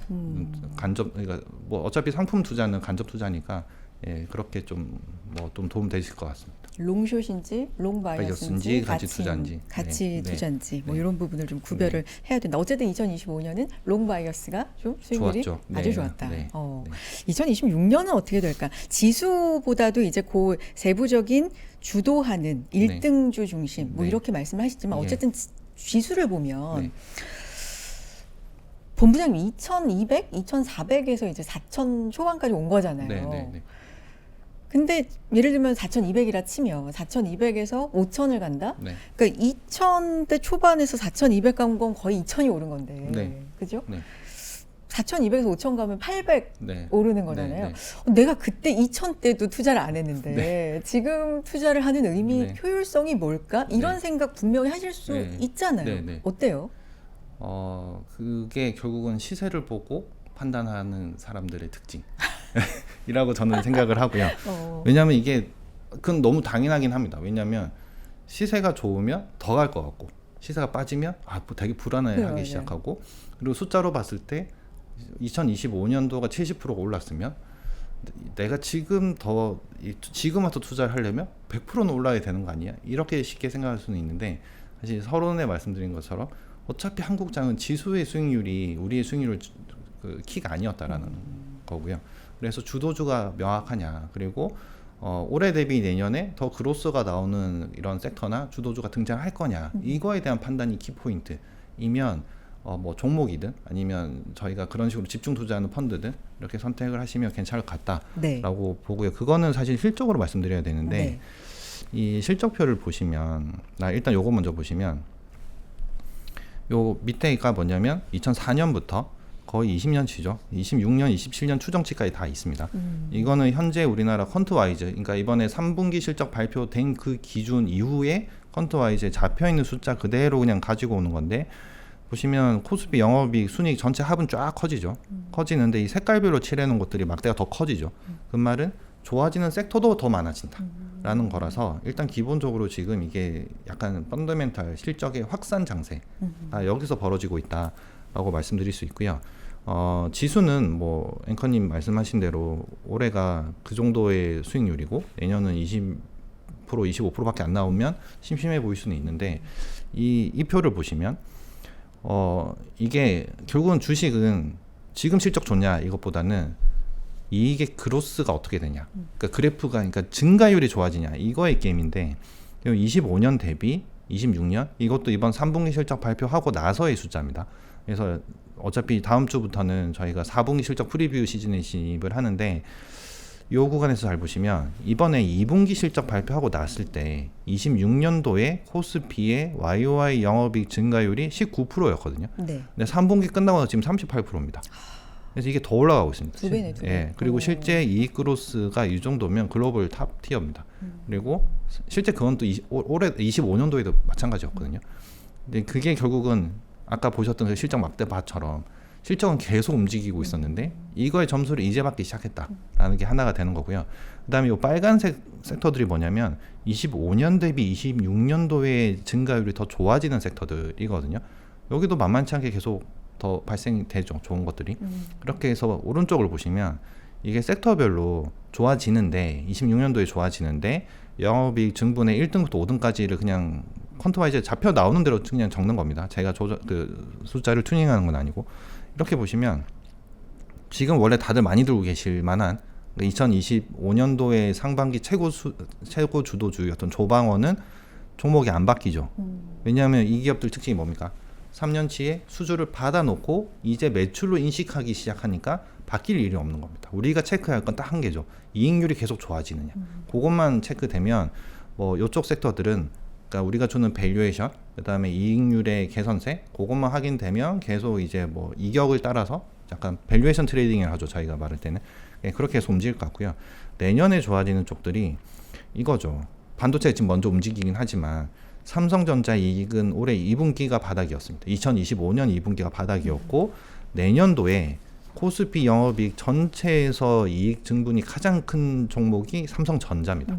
간접, 그러니까 뭐 어차피 상품 투자는 간접 투자니까 예, 그렇게 좀 뭐 좀 도움 되실 것 같습니다. 롱숏인지 롱 바이어스인지 가치 투자인지 가치 네. 투자인지 뭐 네. 이런 부분을 좀 구별을 해야 된다. 어쨌든 2025년은 롱 바이어스가 좀 수익률이 좋았죠. 아주 네. 좋았다. 네. 2026년은 어떻게 될까? 지수보다도 이제 그 세부적인 주도하는 1등주 중심 뭐 네. 이렇게 말씀하시지만 예. 어쨌든 지수를 보면 네. 본부장님 2200, 2400에서 이제 4000 초반까지 온 거잖아요. 네, 네, 네. 근데 예를 들면 4200이라 치면 4200에서 5000을 간다? 네. 그러니까 2000대 초반에서 4200 간 건 거의 2000이 오른 건데. 네. 그죠? 네. 4200에서 5000 가면 800 네. 오르는 거잖아요. 네, 내가 그때 2000 때도 투자를 안 했는데 지금 투자를 하는 의미, 네. 효율성이 뭘까? 이런 네. 생각 분명히 하실 수 네. 있잖아요. 네, 네. 어때요? 그게 결국은 시세를 보고 판단하는 사람들의 특징이라고 저는 생각을 하고요. 왜냐하면 이게 그건 너무 당연하긴 합니다. 왜냐하면 시세가 좋으면 더 갈 것 같고 시세가 빠지면 뭐 되게 불안해하기 네. 시작하고, 그리고 숫자로 봤을 때 2025년도가 70%가 올랐으면 내가 지금 와서 투자를 하려면 100%는 올라야 되는 거 아니야? 이렇게 쉽게 생각할 수는 있는데 사실 서론에 말씀드린 것처럼 어차피 한국장은 지수의 수익률이 우리의 수익률 키가 아니었다라는 거고요. 그래서 주도주가 명확하냐, 그리고 올해 대비 내년에 더 그로스가 나오는 이런 섹터나 주도주가 등장할 거냐, 이거에 대한 판단이 키포인트이면 뭐 종목이든 아니면 저희가 그런 식으로 집중 투자하는 펀드든 이렇게 선택을 하시면 괜찮을 것 같다라고 네. 보고요. 그거는 사실 실적으로 말씀드려야 되는데 네. 이 실적표를 보시면 일단 요거 먼저 보시면 요 밑에가 뭐냐면 2004년부터 거의 20년치죠. 26년, 27년 추정치까지 다 있습니다. 이거는 현재 우리나라 퀀트와이즈, 그러니까 이번에 3분기 실적 발표된 그 기준 이후에 퀀트와이즈에 잡혀있는 숫자 그대로 그냥 가지고 오는 건데, 보시면 코스피 영업이익 순이익 전체 합은 쫙 커지죠. 커지는데 이 색깔별로 칠해놓은 것들이 막대가 더 커지죠. 그 말은 좋아지는 섹터도 더 많아진다 라는 거라서 일단 기본적으로 지금 이게 약간 펀더멘탈 실적의 확산 장세 여기서 벌어지고 있다라고 말씀드릴 수 있고요. 지수는 뭐 앵커님 말씀하신 대로 올해가 그 정도의 수익률이고 내년은 20% 25%밖에 안 나오면 심심해 보일 수는 있는데 이 표를 보시면 이게 결국은 주식은 지금 실적 좋냐 이것보다는 이익의 그로스가 어떻게 되냐, 그러니까 그래프가, 그러니까 증가율이 좋아지냐 이거의 게임인데 25년 대비 26년 이것도 이번 3분기 실적 발표하고 나서의 숫자입니다. 그래서 어차피 다음 주부터는 저희가 4분기 실적 프리뷰 시즌에 진입을 하는데 이 구간에서 잘 보시면 이번에 2분기 실적 발표하고 났을 때 26년도에 코스피의 YOY 영업이익 증가율이 19%였거든요. 네. 근데 3분기 끝나고 나서 지금 38%입니다. 그래서 이게 더 올라가고 있습니다. 두 배네, 두 배. 예, 그리고 실제 이익 그로스가 이 정도면 글로벌 탑 티어입니다. 그리고 실제 그건 또 올해 25년도에도 마찬가지였거든요. 근데 그게 결국은 아까 보셨던 그 실적 막대바처럼 실적은 계속 움직이고 있었는데 이거의 점수를 이제 받기 시작했다라는 게 하나가 되는 거고요. 그다음에 이 빨간색 섹터들이 뭐냐면 25년 대비 26년도의 증가율이 더 좋아지는 섹터들이거든요. 여기도 만만치 않게 계속 더 발생되죠. 좋은 것들이. 그렇게 해서 오른쪽을 보시면 이게 섹터별로 좋아지는데 26년도에 좋아지는데 영업이익 증분의 1등부터 5등까지를 그냥 컨트와이즈에 잡혀 나오는 대로 그냥 적는 겁니다. 제가 그 숫자를 튜닝하는 건 아니고. 이렇게 보시면 지금 원래 다들 많이 들고 계실 만한 2025년도에 상반기 최고 주도주였던 조방원은 종목이 안 바뀌죠. 왜냐하면 이 기업들 특징이 뭡니까? 3년치에 수주를 받아놓고 이제 매출로 인식하기 시작하니까 바뀔 일이 없는 겁니다. 우리가 체크할 건 딱 한 개죠. 이익률이 계속 좋아지느냐. 그것만 체크되면 뭐 이쪽 섹터들은 그러니까 우리가 주는 밸류에이션, 그다음에 이익률의 개선세, 그것만 확인되면 계속 이제 뭐 이격을 따라서 약간 밸류에이션 트레이딩을 하죠. 저희가 말할 때는 그렇게 해서 움직일 것 같고요. 내년에 좋아지는 쪽들이 이거죠. 반도체가 지금 먼저 움직이긴 하지만 삼성전자 이익은 올해 2분기가 바닥이었습니다. 2025년 2분기가 바닥이었고 내년도에 코스피 영업이익 전체에서 이익 증분이 가장 큰 종목이 삼성전자입니다.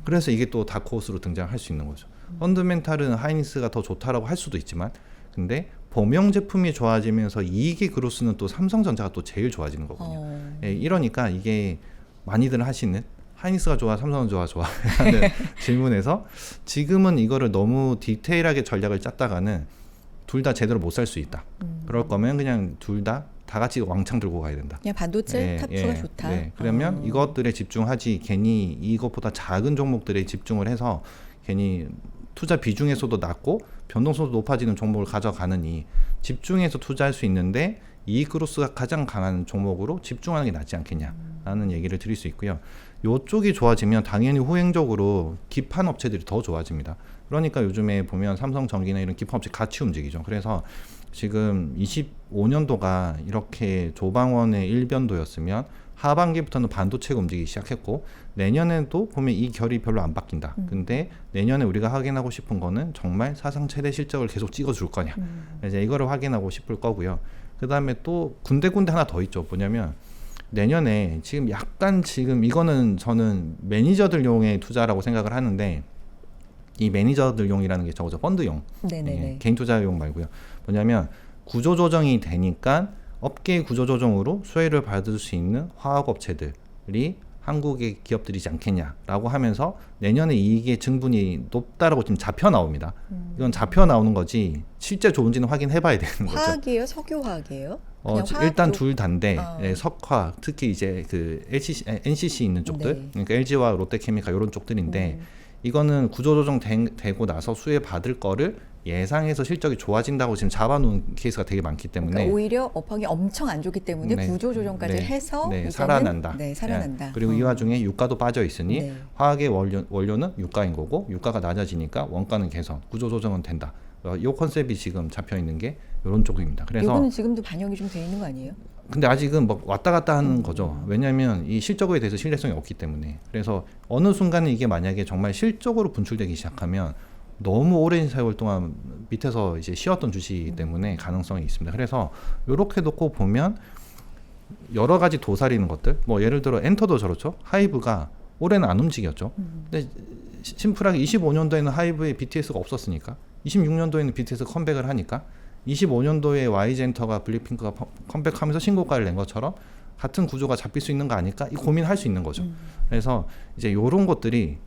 그래서 이게 또 다크호스로 등장할 수 있는 거죠. 펀드멘탈은 하이닉스가 더 좋다라고 할 수도 있지만 근데 범용 제품이 좋아지면서 이익의 그로스는 또 삼성전자가 또 제일 좋아지는 거거든요. 이러니까 이게 많이들 하시는 하이닉스가 좋아, 삼성은 좋아 하는 질문에서 지금은 이거를 너무 디테일하게 전략을 짰다가는 둘 다 제대로 못 살 수 있다. 그럴 거면 그냥 둘 다 같이 왕창 들고 가야 된다. 그냥 반도체 탑주가 좋다. 그러면 이것들에 집중하지 괜히 이것보다 작은 종목들에 집중을 해서 괜히 투자 비중에서도 낮고 변동성도 높아지는 종목을 가져가느니 집중해서 투자할 수 있는데 이익 크로스가 가장 강한 종목으로 집중하는 게 낫지 않겠냐라는 얘기를 드릴 수 있고요. 이쪽이 좋아지면 당연히 후행적으로 기판 업체들이 더 좋아집니다. 그러니까 요즘에 보면 삼성전기나 이런 기판 업체 같이 움직이죠. 그래서 지금 25년도가 이렇게 조방원의 일변도였으면 하반기부터는 반도체가 움직이기 시작했고 내년에도 보면 이 결이 별로 안 바뀐다. 근데 내년에 우리가 확인하고 싶은 거는 정말 사상 최대 실적을 계속 찍어줄 거냐. 이제 이거를 확인하고 싶을 거고요. 그 다음에 또 군데군데 하나 더 있죠. 뭐냐면 내년에 지금 약간 지금 이거는 저는 매니저들용의 투자라고 생각을 하는데 이 매니저들용이라는 게 저거죠. 펀드용. 개인 투자용 말고요. 뭐냐면 구조조정이 되니까 업계 구조조정으로 수혜를 받을 수 있는 화학업체들이 한국의 기업들이지 않겠냐라고 하면서 내년에 이익의 증분이 높다라고 지금 잡혀 나옵니다. 이건 잡혀 나오는 거지 실제 좋은지는 확인해 봐야 되는 거죠. 화학이에요? 석유화학이에요? 일단 둘 다인데 석화 특히 이제 그 NCC 있는 쪽들 그러니까 LG와 롯데케미칼 이런 쪽들인데 이거는 구조조정 되고 나서 수혜 받을 거를 예상해서 실적이 좋아진다고 지금 잡아놓은 케이스가 되게 많기 때문에 그러니까 오히려 업황이 엄청 안 좋기 때문에 구조조정까지 해서 살아난다. 살아난다. 그리고 이 와중에 유가도 빠져 있으니 화학의 원료는 유가인 거고 유가가 낮아지니까 원가는 개선, 구조조정은 된다. 이 컨셉이 지금 잡혀 있는 게 이런 쪽입니다. 그래서 이거는 지금도 반영이 좀 돼 있는 거 아니에요? 근데 아직은 뭐 왔다 갔다 하는 거죠. 왜냐하면 이 실적에 대해서 신뢰성이 없기 때문에. 그래서 어느 순간에 이게 만약에 정말 실적으로 분출되기 시작하면 너무 오랜 세월 동안 밑에서 이제 쉬었던 주식이기 때문에 가능성이 있습니다. 그래서 이렇게 놓고 보면 여러 가지 도사리는 것들, 뭐 예를 들어 엔터도 저렇죠. 하이브가 올해는 안 움직였죠. 근데 심플하게 25년도에는 하이브에 BTS가 없었으니까 26년도에는 BTS 컴백을 하니까 25년도에 YG엔터가 블랙핑크가 컴백하면서 신고가를 낸 것처럼 같은 구조가 잡힐 수 있는 거 아닐까? 이 고민할 수 있는 거죠. 그래서 이제 이런 것들이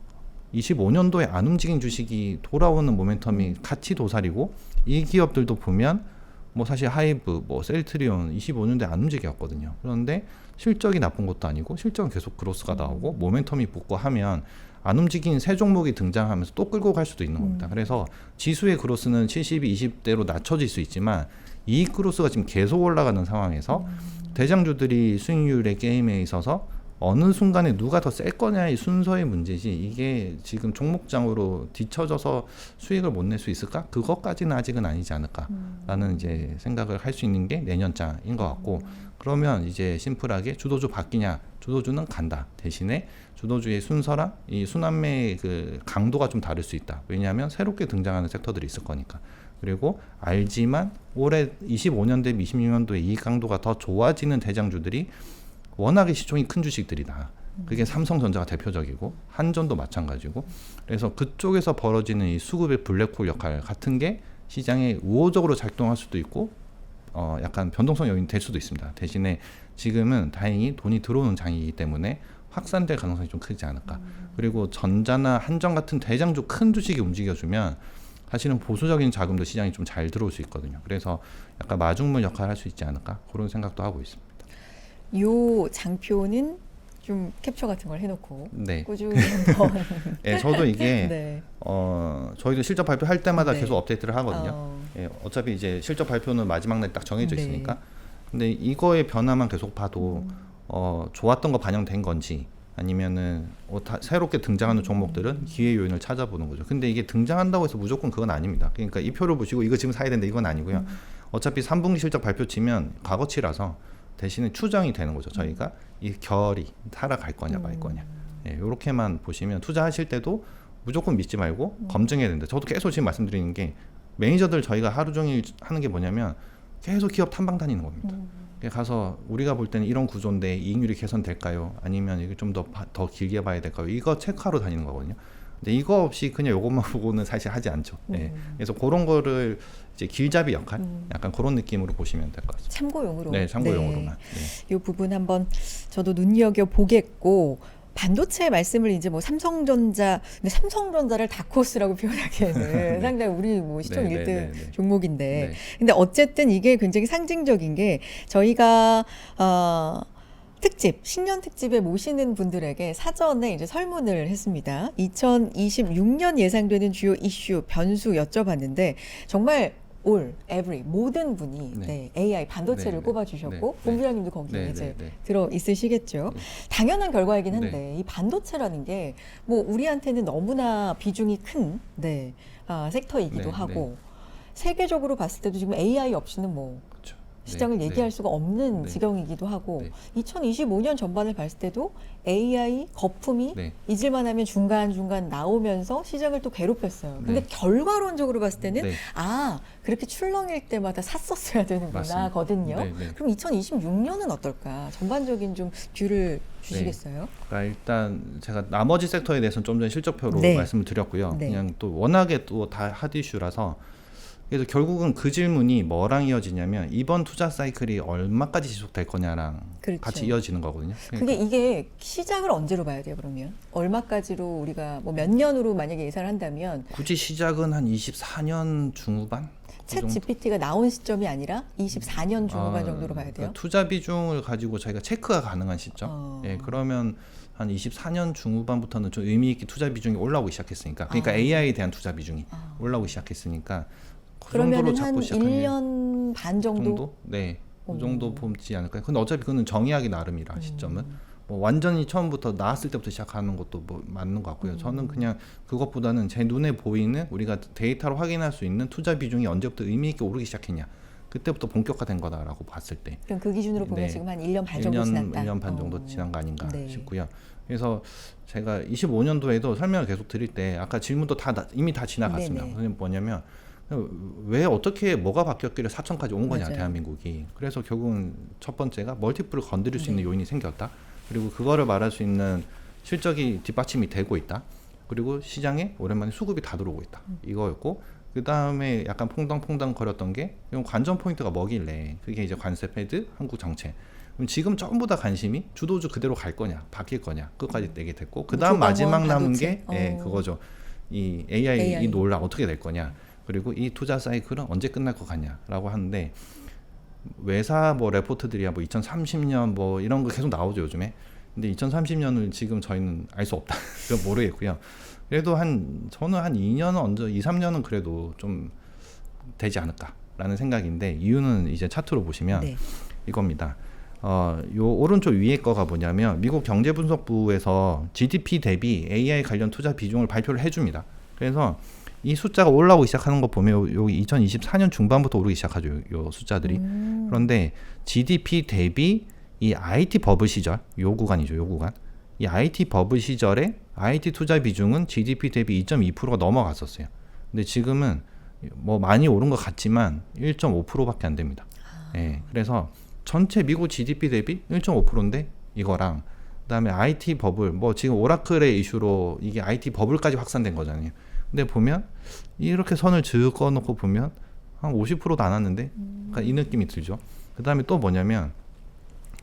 25년도에 안 움직인 주식이 돌아오는 모멘텀이 같이 도사리고 이 기업들도 보면 뭐 사실 하이브, 뭐 셀트리온 25년도에 안 움직였거든요. 그런데 실적이 나쁜 것도 아니고 실적은 계속 그로스가 나오고 모멘텀이 붙고 하면 안 움직인 새 종목이 등장하면서 또 끌고 갈 수도 있는 겁니다. 그래서 지수의 그로스는 70이 20대로 낮춰질 수 있지만 이익 그로스가 지금 계속 올라가는 상황에서 대장주들이 수익률의 게임에 있어서 어느 순간에 누가 더 셀 거냐의 순서의 문제지 이게 지금 종목장으로 뒤처져서 수익을 못 낼 수 있을까? 그것까지는 아직은 아니지 않을까라는 이제 생각을 할 수 있는 게 내년장인 것 같고 그러면 이제 심플하게 주도주 바뀌냐? 주도주는 간다. 대신에 주도주의 순서랑 이 순환매의 그 강도가 좀 다를 수 있다. 왜냐하면 새롭게 등장하는 섹터들이 있을 거니까. 그리고 알지만 올해 25년 대비 26년도에 이익 강도가 더 좋아지는 대장주들이 워낙에 시총이 큰 주식들이다. 그게 삼성전자가 대표적이고 한전도 마찬가지고 그래서 그쪽에서 벌어지는 이 수급의 블랙홀 역할 같은 게 시장에 우호적으로 작동할 수도 있고 약간 변동성 요인이 될 수도 있습니다. 대신에 지금은 다행히 돈이 들어오는 장이기 때문에 확산될 가능성이 좀 크지 않을까. 그리고 전자나 한정 같은 대장주 큰 주식이 움직여주면 사실은 보수적인 자금도 시장이 좀 잘 들어올 수 있거든요. 그래서 약간 마중물 역할을 할 수 있지 않을까 그런 생각도 하고 있습니다. 요 장표는 좀 캡처 같은 걸 해놓고 네. 꾸준히 한번 예, 저도 이게 네. 저희도 실적 발표할 때마다 네. 계속 업데이트를 하거든요. 예, 어차피 이제 실적 발표는 마지막 날 딱 정해져 네. 있으니까. 근데 이거의 변화만 계속 봐도 좋았던 거 반영된 건지 아니면은 새롭게 등장하는 종목들은 기회 요인을 찾아보는 거죠. 근데 이게 등장한다고 해서 무조건 그건 아닙니다. 그러니까 이 표를 보시고 이거 지금 사야 된다 이건 아니고요. 어차피 3분기 실적 발표치면 과거치라서 대신에 추정이 되는 거죠. 저희가 이 결이 살아갈 거냐 말 거냐. 예, 이렇게만 보시면 투자하실 때도 무조건 믿지 말고 검증해야 된다. 저도 계속 지금 말씀드리는 게 매니저들 저희가 하루 종일 하는 게 뭐냐면 계속 기업 탐방 다니는 겁니다. 가서 우리가 볼 때는 이런 구조인데 이익률이 개선될까요? 아니면 이게 좀 더 길게 봐야 될까요? 이거 체크하러 다니는 거거든요. 근데 이거 없이 그냥 이것만 보고는 사실 하지 않죠. 예. 그래서 그런 거를 이제 길잡이 역할, 약간 그런 느낌으로 보시면 될 것 같습니다. 참고용으로. 네, 참고용으로만. 네. 이 부분 한번 저도 눈여겨 보겠고. 반도체 말씀을 이제 뭐 삼성전자, 근데 삼성전자를 다크호스라고 표현하기에는 네. 상당히 우리 뭐 시총 네, 1등 네, 네. 종목인데, 네. 근데 어쨌든 이게 굉장히 상징적인 게 저희가 특집, 신년 특집에 모시는 분들에게 사전에 이제 설문을 했습니다. 2026년 예상되는 주요 이슈, 변수 여쭤봤는데 정말 올, every 모든 분이 네. 네, AI 반도체를 네, 네. 꼽아주셨고 네, 본부장님도 거기에 네, 이제 네, 네. 들어 있으시겠죠. 네. 당연한 결과이긴 한데 네. 이 반도체라는 게 뭐 우리한테는 너무나 비중이 큰 섹터이기도 네, 하고 세계적으로 봤을 때도 지금 AI 없이는 뭐 그렇죠. 시장을 네, 얘기할 네. 수가 없는 네. 지경이기도 하고 네. 2025년 전반을 봤을 때도 AI 거품이 네. 잊을만 하면 중간중간 나오면서 시장을 또 괴롭혔어요. 근데 네. 결과론적으로 봤을 때는 네. 그렇게 출렁일 때마다 샀었어야 되는구나 맞습니다. 거든요. 네, 네. 그럼 2026년은 어떨까? 전반적인 좀 뷰를 주시겠어요? 그러니까 일단 제가 나머지 섹터에 대해서는 좀 전에 실적표로 네. 말씀을 드렸고요. 네. 그냥 또 워낙에 또 다 핫 이슈라서 그래서 결국은 그 질문이 뭐랑 이어지냐면 이번 투자 사이클이 얼마까지 지속될 거냐랑 그렇죠. 같이 이어지는 거거든요. 그게 이게 시작을 언제로 봐야 돼요, 그러면? 얼마까지로 우리가 뭐 몇 년으로 만약에 예상을 한다면 굳이 시작은 한 24년 중후반? 그 챗 정도? GPT가 나온 시점이 아니라 24년 중후반 정도로 봐야 돼요? 그러니까 투자 비중을 가지고 저희가 체크가 가능한 시점. 예, 그러면 한 24년 중후반부터는 좀 의미 있게 투자 비중이 올라오기 시작했으니까. 그러니까 AI에 대한 투자 비중이 올라오기 시작했으니까 그 정도로 그러면 한 잡고 시작하는 1년 반 정도? 네, 그 정도 보지 않을까요? 근데 어차피 그거는 정의하기 나름이라 시점은 뭐 완전히 처음부터 나왔을 때부터 시작하는 것도 뭐 맞는 것 같고요. 저는 그냥 그것보다는 제 눈에 보이는 우리가 데이터로 확인할 수 있는 투자 비중이 언제부터 의미 있게 오르기 시작했냐. 그때부터 본격화된 거다라고 봤을 때. 그럼 그 기준으로 보면 네. 지금 한 1년 반 정도 지났다. 1년 반 정도 지난 거 아닌가 네. 싶고요. 그래서 제가 25년도에도 설명을 계속 드릴 때 아까 질문도 이미 다 지나갔습니다. 네네. 그게 뭐냐면 왜 어떻게 뭐가 바뀌었길래 4천까지 온 거냐 맞아요. 대한민국이. 그래서 결국은 첫 번째가 멀티플을 건드릴 수 네. 있는 요인이 생겼다. 그리고 그거를 말할 수 있는 실적이 뒷받침이 되고 있다. 그리고 시장에 오랜만에 수급이 다 들어오고 있다. 이거였고 그 다음에 약간 퐁당퐁당 거렸던 게 이건 관전 포인트가 뭐길래 그게 이제 관세 패드 한국 정책. 그럼 지금 전부 다 관심이 주도주 그대로 갈 거냐 바뀔 거냐 그것까지 내게 됐고 그 다음 마지막 남은 게 그거죠. 이 AI 이 논란 어떻게 될 거냐. 그리고 이 투자 사이클은 언제 끝날 것 같냐라고 하는데 외사 뭐 레포트들이야 뭐 2030년 뭐 이런 거 계속 나오죠 요즘에. 근데 2030년을 지금 저희는 알 수 없다. 그건 모르겠고요. 그래도 저는 한 2년 2, 3년은 그래도 좀 되지 않을까라는 생각인데 이유는 이제 차트로 보시면 네. 이겁니다. 요 오른쪽 위에 거가 뭐냐면 미국 경제분석부에서 GDP 대비 AI 관련 투자 비중을 발표를 해줍니다. 그래서 이 숫자가 올라오기 시작하는 거 보면 여기 2024년 중반부터 오르기 시작하죠. 요 숫자들이. 그런데 GDP 대비 이 IT 버블 시절, 요 구간이죠. 요 구간. 이 IT 버블 시절에 IT 투자 비중은 GDP 대비 2.2%가 넘어갔었어요. 근데 지금은 뭐 많이 오른 것 같지만 1.5%밖에 안 됩니다. 예. 그래서 전체 미국 GDP 대비 1.5%인데 이거랑 그다음에 IT 버블 뭐 지금 오라클의 이슈로 이게 IT 버블까지 확산된 거잖아요. 근데 보면 이렇게 선을 그어 놓고 보면 한 50%도 안 왔는데 그러니까 이 느낌이 들죠. 그다음에 또 뭐냐면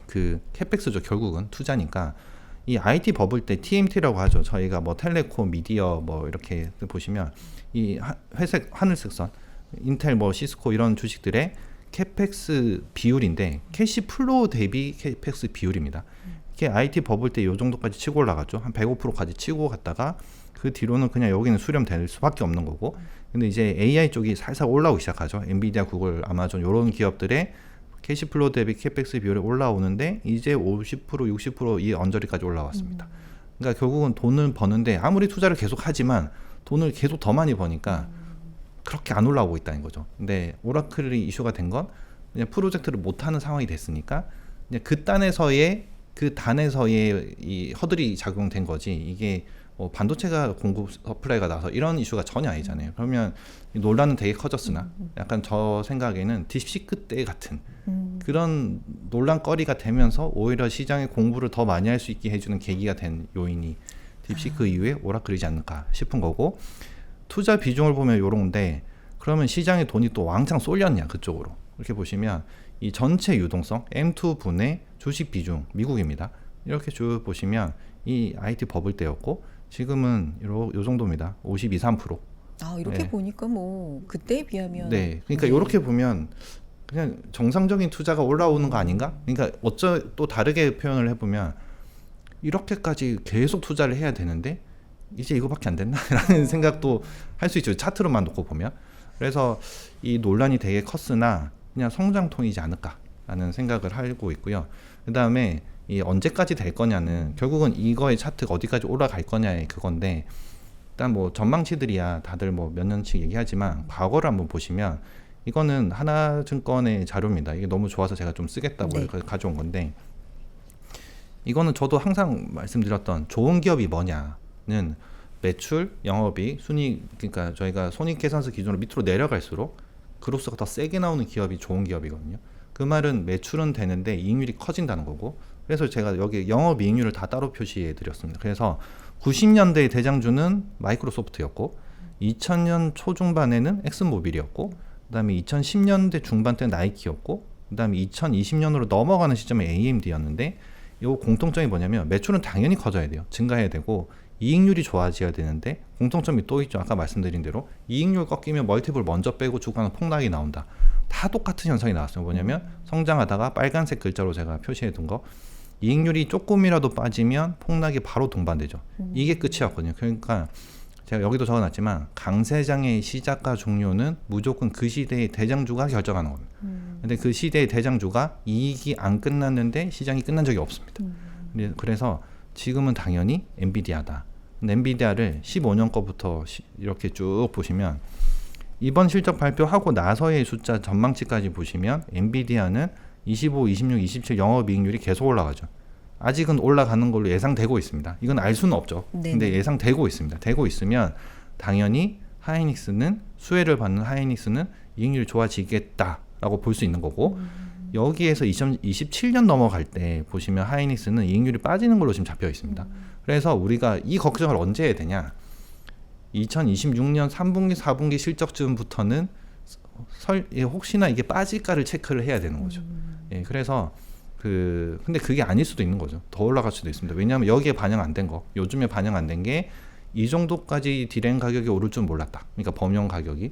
그 캐펙스죠. 결국은 투자니까. 이 IT 버블 때 TMT라고 하죠. 저희가 뭐 텔레콤, 미디어 뭐 이렇게 보시면 이 회색 하늘색 선 인텔 뭐 시스코 이런 주식들의 캐펙스 비율인데 캐시 플로우 대비 캐펙스 비율입니다. 이게 IT 버블 때 요 정도까지 치고 올라갔죠. 한 105%까지 치고 갔다가 그 뒤로는 그냥 여기는 수렴될 수밖에 없는 거고. 근데 이제 AI 쪽이 살살 올라오기 시작하죠. 엔비디아, 구글, 아마존 이런 기업들의 캐시플로우 대비 캐펙스 비율이 올라오는데 이제 50%, 60%이 언저리까지 올라왔습니다. 그러니까 결국은 돈을 버는데 아무리 투자를 계속 하지만 돈을 계속 더 많이 버니까 그렇게 안 올라오고 있다는 거죠. 근데 오라클이 이슈가 된 건 그냥 프로젝트를 못 하는 상황이 됐으니까 그냥 그 단에서의 이 허들이 작용된 거지. 이게 뭐 반도체가 공급 서플라이가 나서 이런 이슈가 전혀 아니잖아요. 그러면 이 논란은 되게 커졌으나 약간 저 생각에는 딥시크 때 같은 그런 논란거리가 되면서 오히려 시장의 공부를 더 많이 할 수 있게 해주는 계기가 된 요인이 딥시크 이후에 오라클이지 않을까 싶은 거고, 투자 비중을 보면 요런데 그러면 시장에 돈이 또 왕창 쏠렸냐 그쪽으로 이렇게 보시면 이 전체 유동성 M2분의 주식 비중 미국입니다. 이렇게 쭉 보시면 이 IT 버블 때였고 지금은 요 정도입니다. 52, 3%. 아, 이렇게 네. 보니까 뭐 그때에 비하면 네, 그러니까 이렇게 보면 그냥 정상적인 투자가 올라오는 거 아닌가? 그러니까 또 다르게 표현을 해보면 이렇게까지 계속 투자를 해야 되는데 이제 이거밖에 안 됐나라는 생각도 할 수 있죠. 차트로만 놓고 보면. 그래서 이 논란이 되게 컸으나 그냥 성장통이지 않을까라는 생각을 하고 있고요. 그 다음에 이 언제까지 될 거냐는 결국은 이거의 차트가 어디까지 올라갈 거냐의 그건데, 일단 뭐 전망치들이야 다들 뭐 몇 년씩 얘기하지만 과거를 한번 보시면 이거는 하나증권의 자료입니다. 이게 너무 좋아서 제가 좀 쓰겠다고 네. 가져온 건데, 이거는 저도 항상 말씀드렸던 좋은 기업이 뭐냐는 매출, 영업이익, 순이익, 그러니까 저희가 손익계산서 기준으로 밑으로 내려갈수록 그로스가 더 세게 나오는 기업이 좋은 기업이거든요. 그 말은 매출은 되는데 이익률이 커진다는 거고, 그래서 제가 여기 영업이익률을 다 따로 표시해 드렸습니다. 그래서 90년대의 대장주는 마이크로소프트였고 2000년 초중반에는 엑슨모빌이었고 그다음에 2010년대 중반 때 나이키였고 그다음에 2020년으로 넘어가는 시점에 AMD였는데, 이 공통점이 뭐냐면 매출은 당연히 커져야 돼요. 증가해야 되고 이익률이 좋아져야 되는데 공통점이 또 있죠. 아까 말씀드린 대로 이익률 꺾이면 멀티플 먼저 빼고 주가는 폭락이 나온다. 다 똑같은 현상이 나왔어요. 뭐냐면 성장하다가 빨간색 글자로 제가 표시해 둔 거, 이익률이 조금이라도 빠지면 폭락이 바로 동반되죠. 이게 끝이었거든요. 그러니까 제가 여기도 적어놨지만 강세장의 시작과 종료는 무조건 그 시대의 대장주가 결정하는 겁니다. 근데 그 시대의 대장주가 이익이 안 끝났는데 시장이 끝난 적이 없습니다. 그래서 지금은 당연히 엔비디아다. 근데 엔비디아를 15년 거부터 이렇게 쭉 보시면 이번 실적 발표하고 나서의 숫자 전망치까지 보시면 엔비디아는 25, 26, 27 영업이익률이 계속 올라가죠. 아직은 올라가는 걸로 예상되고 있습니다. 이건 알 수는 없죠. 네네. 근데 예상되고 있습니다. 되고 있으면 당연히 하이닉스는 수혜를 받는 하이닉스는 이익률이 좋아지겠다라고 볼 수 있는 거고, 여기에서 2027년 넘어갈 때 보시면 하이닉스는 이익률이 빠지는 걸로 지금 잡혀 있습니다. 그래서 우리가 이 걱정을 언제 해야 되냐? 2026년 3분기, 4분기 실적쯤부터는 혹시나 이게 빠질까를 체크를 해야 되는 거죠. 예, 그래서 근데 그게 아닐 수도 있는 거죠. 더 올라갈 수도 있습니다. 왜냐하면 여기에 반영 안 된 거, 요즘에 반영 안 된 게 이 정도까지 디램 가격이 오를 줄 몰랐다. 그러니까 범용 가격이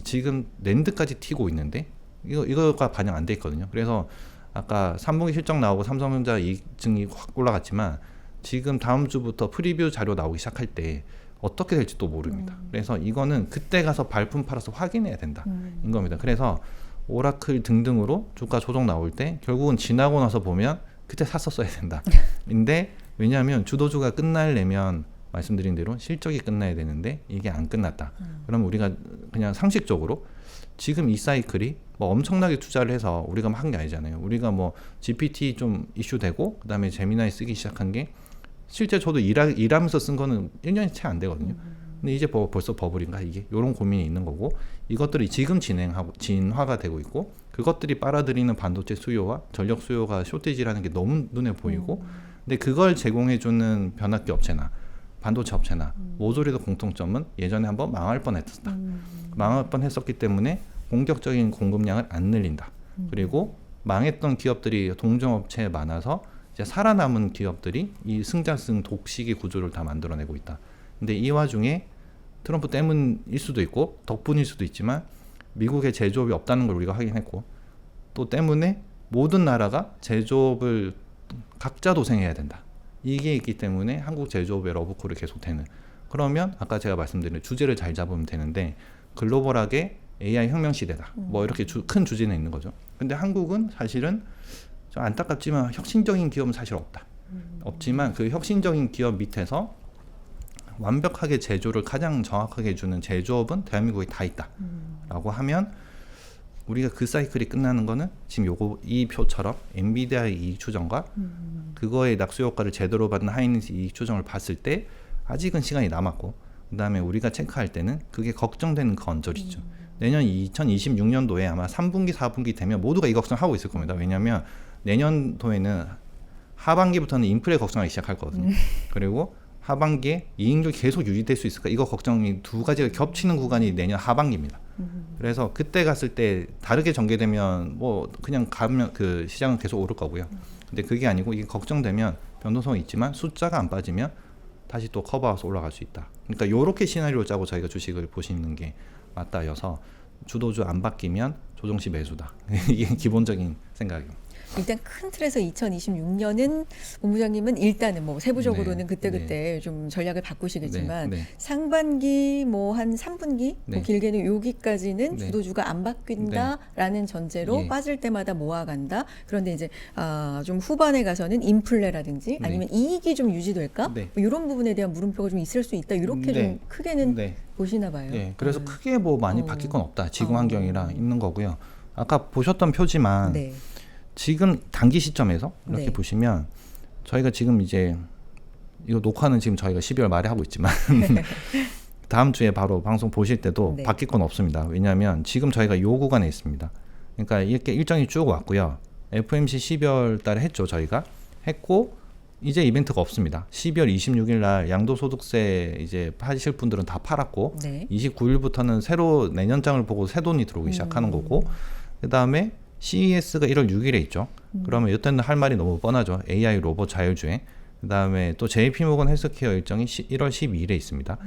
지금 랜드까지 튀고 있는데 이거가 반영 안 돼 있거든요. 그래서 아까 3분기 실적 나오고 삼성전자 이익증이 확 올라갔지만 지금 다음 주부터 프리뷰 자료 나오기 시작할 때 어떻게 될지 또 모릅니다. 그래서 이거는 그때 가서 발품 팔아서 확인해야 된다인 겁니다. 그래서 오라클 등등으로 주가 조정 나올 때 결국은 지나고 나서 보면 그때 샀었어야 된다. 근데 왜냐하면 주도주가 끝나려면 말씀드린 대로 실적이 끝나야 되는데 이게 안 끝났다. 그러면 우리가 그냥 상식적으로 지금 이 사이클이 뭐 엄청나게 투자를 해서 우리가 한 게 아니잖아요. 우리가 뭐 GPT 좀 이슈되고 그다음에 제미나이 쓰기 시작한 게 실제 저도 일하면서 쓴 거는 1년이 채 안 되거든요. 근데 이제 벌써 버블인가 이게? 이런 고민이 있는 거고, 이것들이 지금 진화가 되고 있고, 그것들이 빨아들이는 반도체 수요와 전력 수요가 쇼티지라는 게 너무 눈에 보이고, 근데 그걸 제공해주는 변압기 업체나 반도체 업체나 모조리도 공통점은 예전에 한번 망할 뻔했었다. 망할 뻔했었기 때문에 공격적인 공급량을 안 늘린다. 그리고 망했던 기업들이 동종업체에 많아서 이제 살아남은 기업들이 이 승자승 독식의 구조를 다 만들어내고 있다. 근데 이 와중에 트럼프 때문일 수도 있고 덕분일 수도 있지만 미국의 제조업이 없다는 걸 우리가 확인했고 또 때문에 모든 나라가 제조업을 각자 도생해야 된다. 이게 있기 때문에 한국 제조업의 러브콜이 계속되는. 그러면 아까 제가 말씀드린 주제를 잘 잡으면 되는데 글로벌하게 AI 혁명 시대다. 뭐 이렇게 큰 주제는 있는 거죠. 근데 한국은 사실은 좀 안타깝지만 혁신적인 기업은 사실 없다. 없지만 그 혁신적인 기업 밑에서 완벽하게 제조를 가장 정확하게 해주는 제조업은 대한민국에 다 있다라고 하면 우리가 그 사이클이 끝나는 거는 지금 이 표처럼 엔비디아의 이익 추정과 그거의 낙수 효과를 제대로 받는 하이닉스 이익 추정을 봤을 때 아직은 시간이 남았고 그다음에 우리가 체크할 때는 그게 걱정되는 그 언저리죠. 내년 2026년도에 아마 3분기 4분기 되면 모두가 이 걱정하고 있을 겁니다. 왜냐하면 내년도에는 하반기부터는 인플레 걱정하기 시작할 거거든요. 그리고 하반기에 이익률 계속 유지될 수 있을까? 이거 걱정이 두 가지가 겹치는 구간이 내년 하반기입니다. 그래서 그때 갔을 때 다르게 전개되면 뭐 그냥 가면 그 시장은 계속 오를 거고요. 근데 그게 아니고 이게 걱정되면 변동성이 있지만 숫자가 안 빠지면 다시 또 커버하면서 올라갈 수 있다. 그러니까 이렇게 시나리오를 짜고 저희가 주식을 보시는 게 맞다여서 주도주 안 바뀌면 조정시 매수다. 이게 기본적인 생각입니다. 일단 큰 틀에서 2026년은 본부장님은 일단은 뭐 세부적으로는 그때그때 좀 전략을 바꾸시겠지만 상반기 뭐 한 3분기 뭐 길게는 여기까지는 주도주가 안 바뀐다라는 전제로 빠질 때마다 모아간다. 그런데 이제 좀 후반에 가서는 인플레라든지 아니면 이익이 좀 유지될까? 뭐 이런 부분에 대한 물음표가 좀 있을 수 있다. 이렇게 좀 크게는 보시나 봐요. 그래서 크게 뭐 많이 바뀔 건 없다. 지금 환경이랑 있는 거고요. 아까 보셨던 표지만 지금 단기 시점에서 이렇게 보시면 저희가 지금 이제 이거 녹화는 지금 저희가 12월 말에 하고 있지만 다음 주에 바로 방송 보실 때도 바뀔 건 없습니다. 왜냐하면 지금 저희가 요 구간에 있습니다. 그러니까 이렇게 일정이 쭉 왔고요. FOMC 12월 달에 했죠. 저희가 했고 이제 이벤트가 없습니다. 12월 26일 날 양도소득세 이제 하실 분들은 다 팔았고 29일부터는 새로 내년장을 보고 새 돈이 들어오기 시작하는 거고 그 다음에 CES가 1월 6일에 있죠. 그러면 이때는 할 말이 너무 뻔하죠. AI 로봇 자율주행. 그 다음에 또 JP모건 헬스케어 일정이 1월 12일에 있습니다.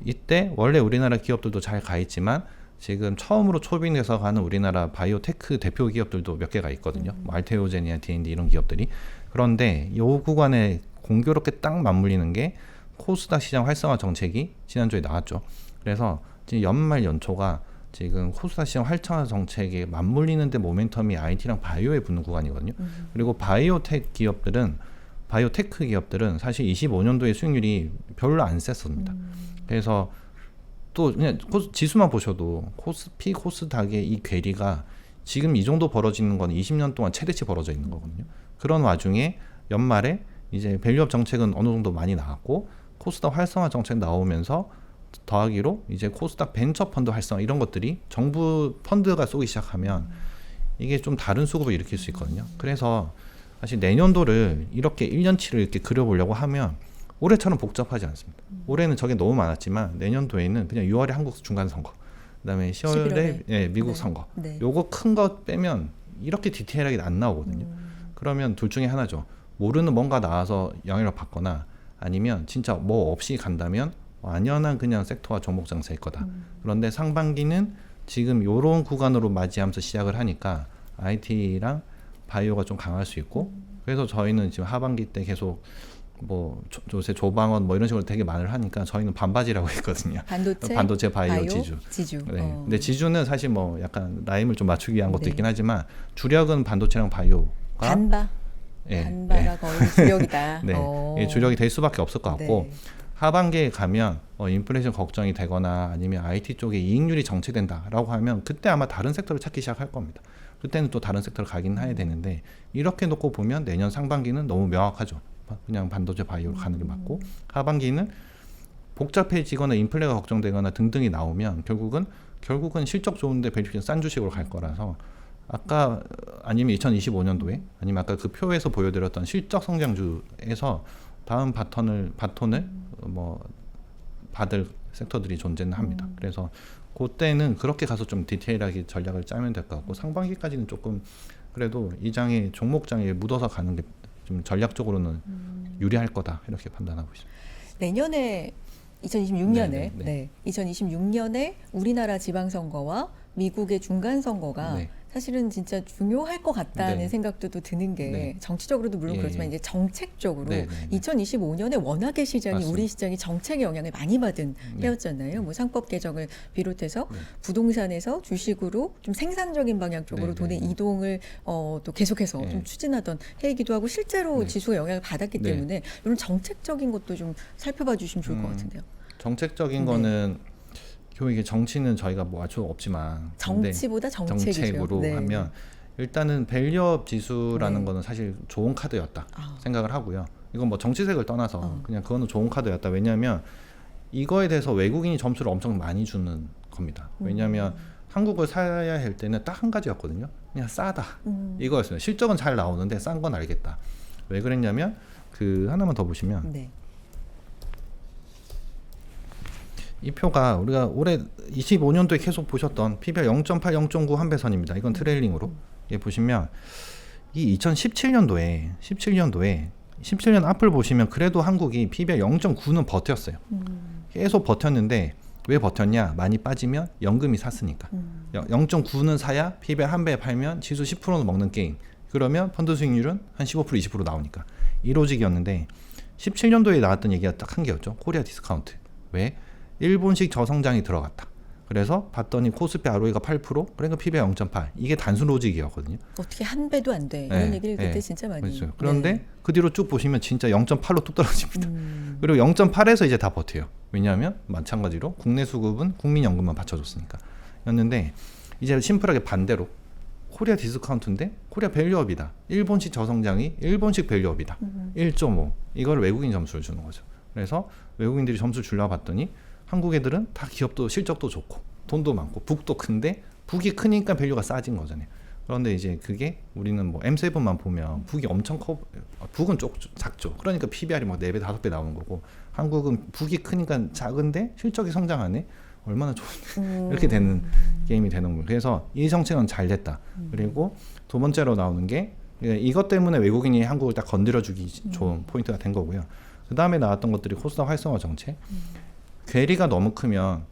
이때 원래 우리나라 기업들도 잘 가 있지만 지금 처음으로 초빙해서 가는 우리나라 바이오테크 대표 기업들도 몇 개가 있거든요. 뭐 알테오젠이나 D&D 이런 기업들이. 그런데 이 구간에 공교롭게 딱 맞물리는 게 코스닥 시장 활성화 정책이 지난주에 나왔죠. 그래서 지금 연말 연초가 지금 코스닥 시장 활성화 정책에 맞물리는데 모멘텀이 IT랑 바이오에 붙는 구간이거든요. 그리고 바이오테크 기업들은 사실 25년도에 수익률이 별로 안 셌습니다. 그래서 또 그냥 지수만 보셔도 코스피, 코스닥의 이 괴리가 지금 이 정도 벌어지는 건 20년 동안 최대치 벌어져 있는 거거든요. 그런 와중에 연말에 이제 밸류업 정책은 어느 정도 많이 나왔고 코스닥 활성화 정책 나오면서 더하기로 이제 코스닥 벤처 펀드 활성화 이런 것들이 정부 펀드가 쏘기 시작하면 이게 좀 다른 수급을 일으킬 수 있거든요. 그래서 사실 내년도를 이렇게 1년치를 이렇게 그려보려고 하면 올해처럼 복잡하지 않습니다. 올해는 저게 너무 많았지만 내년도에는 그냥 6월에 한국 중간선거 그다음에 10월에 미국 선거 요거 큰 거 빼면 이렇게 디테일하게 안 나오거든요. 그러면 둘 중에 하나죠. 모르는 뭔가 나와서 영향을 받거나 아니면 진짜 뭐 없이 간다면 완연한 그냥 섹터와 종목 장세일 거다. 그런데 상반기는 지금 요런 구간으로 맞이하면서 시작을 하니까 IT랑 바이오가 좀 강할 수 있고 그래서 저희는 지금 하반기 때 계속 뭐 요새 조방원 뭐 이런 식으로 되게 말을 하니까 저희는 반바지라고 했거든요. 반도체 바이오 지주. 근데 지주는 사실 뭐 약간 라임을 좀 맞추기 위한 것도 있긴 하지만 주력은 반도체랑 바이오가 반바가 거의 주력이다. 주력이 될 수밖에 없을 것 같고 하반기에 가면 인플레이션 걱정이 되거나 아니면 IT 쪽에 이익률이 정체된다라고 하면 그때 아마 다른 섹터를 찾기 시작할 겁니다. 그때는 또 다른 섹터를 가긴 해야 되는데 이렇게 놓고 보면 내년 상반기는 너무 명확하죠. 그냥 반도체 바이오로 가는 게 맞고 하반기는 복잡해지거나 인플레가 걱정되거나 등등이 나오면 결국은 실적 좋은데 밸류에이션 싼 주식으로 갈 거라서 아까 아니면 2025년도에 아니면 아까 그 표에서 보여드렸던 실적 성장주에서 다음 바톤을 뭐 받을 섹터들이 존재는 합니다. 그래서 그때는 그렇게 가서 좀 디테일하게 전략을 짜면 될 것 같고 상반기까지는 조금 그래도 이 장에 종목장에 묻어서 가는 게 좀 전략적으로는 유리할 거다 이렇게 판단하고 있습니다. 내년에 2026년에 네, 네, 네. 2026년에 우리나라 지방선거와 미국의 중간선거가 네. 사실은 진짜 중요할 것 같다는 네. 생각도 또 드는 게 네. 정치적으로도 물론 예, 그렇지만 예. 이제 정책적으로 네, 네, 네. 2025년에 워낙에 시장이 맞습니다. 우리 시장이 정책의 영향을 많이 받은 네. 해였잖아요. 뭐 상법 개정을 비롯해서 네. 부동산에서 주식으로 좀 생산적인 방향 쪽으로 네, 돈의 네, 네. 이동을 또 계속해서 네. 좀 추진하던 해이기도 하고 실제로 네. 지수가 영향을 받았기 네. 때문에 이런 정책적인 것도 좀 살펴봐 주시면 좋을 것 같은데요. 정책적인 네. 거는 결국 이게 정치는 저희가 뭐 알 수 없지만 근데 정치보다 정책이죠. 정책으로 네. 하면 일단은 밸류업 지수라는 네. 거는 사실 좋은 카드였다 아. 생각을 하고요. 이건 뭐 정치색을 떠나서 어. 그냥 그거는 좋은 카드였다. 왜냐하면 이거에 대해서 외국인이 점수를 엄청 많이 주는 겁니다. 왜냐하면 한국을 사야 할 때는 딱 한 가지였거든요. 그냥 싸다 이거였어요. 실적은 잘 나오는데 싼 건 알겠다. 왜 그랬냐면 그 하나만 더 보시면 네. 이 표가 우리가 올해 25년도에 계속 보셨던 PBR 0.8, 0.9 한배선입니다. 이건 트레일링으로. 예, 보시면 이 2017년도에 17년 앞을 보시면 그래도 한국이 PBR 0.9는 버텼어요. 계속 버텼는데 왜 버텼냐? 많이 빠지면 연금이 샀으니까. 0.9는 사야 PBR 한 배 팔면 지수 10%는 먹는 게임. 그러면 펀드 수익률은 한 15% 20% 나오니까 이 로직이었는데 17년도에 나왔던 얘기가 딱 한 개였죠. 코리아 디스카운트. 왜? 일본식 저성장이 들어갔다. 그래서 봤더니 코스피 ROE가 8%, 그러니까 PBR 0.8. 이게 단순 로직이었거든요. 어떻게 한 배도 안 돼. 네, 이런 얘기를 그때 네. 진짜 많이 그렇죠. 그런데 네. 그 뒤로 쭉 보시면 진짜 0.8로 뚝 떨어집니다. 그리고 0.8에서 이제 다 버텨요. 왜냐하면 마찬가지로 국내 수급은 국민연금만 받쳐줬으니까. 였는데 이제 심플하게 반대로 코리아 디스카운트인데 코리아 밸류업이다. 일본식 저성장이 일본식 밸류업이다. 1.5. 이걸 외국인 점수를 주는 거죠. 그래서 외국인들이 점수를 주려고 봤더니 한국 애들은 다 기업도 실적도 좋고 돈도 많고 북도 큰데 북이 크니까 밸류가 싸진 거잖아요. 그런데 이제 그게 우리는 뭐 M7만 보면 북이 엄청 커, 북은 작죠. 그러니까 PBR이 막 4배, 5배 나오는 거고 한국은 북이 크니까 작은데 실적이 성장하네. 얼마나 좋은데 이렇게 되는 게임이 되는 거예요. 그래서 이 정책은 잘 됐다. 그리고 두 번째로 나오는 게 이것 때문에 외국인이 한국을 딱 건드려주기 좋은 포인트가 된 거고요. 그 다음에 나왔던 것들이 코스닥 활성화 정책. 괴리가 너무 크면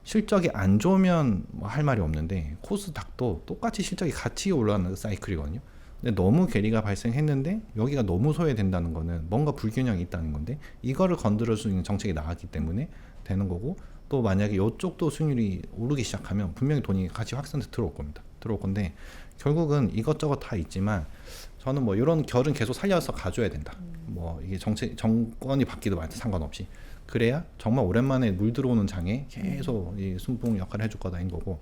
실적이 안 좋으면 뭐 할 말이 없는데 코스닥도 똑같이 실적이 같이 올라가는 사이클이거든요. 근데 너무 괴리가 발생했는데 여기가 너무 소외된다는 거는 뭔가 불균형이 있다는 건데 이거를 건드릴 수 있는 정책이 나왔기 때문에 되는 거고 또 만약에 이쪽도 수익률이 오르기 시작하면 분명히 돈이 같이 확산돼 들어올 겁니다. 들어올 건데 결국은 이것저것 다 있지만 저는 뭐 이런 결은 계속 살려서 가져야 된다. 뭐 이게 정권이 바뀌도 말도 상관없이 그래야 정말 오랜만에 물 들어오는 장에 계속 이 순봉 역할을 해줄 거다인 거고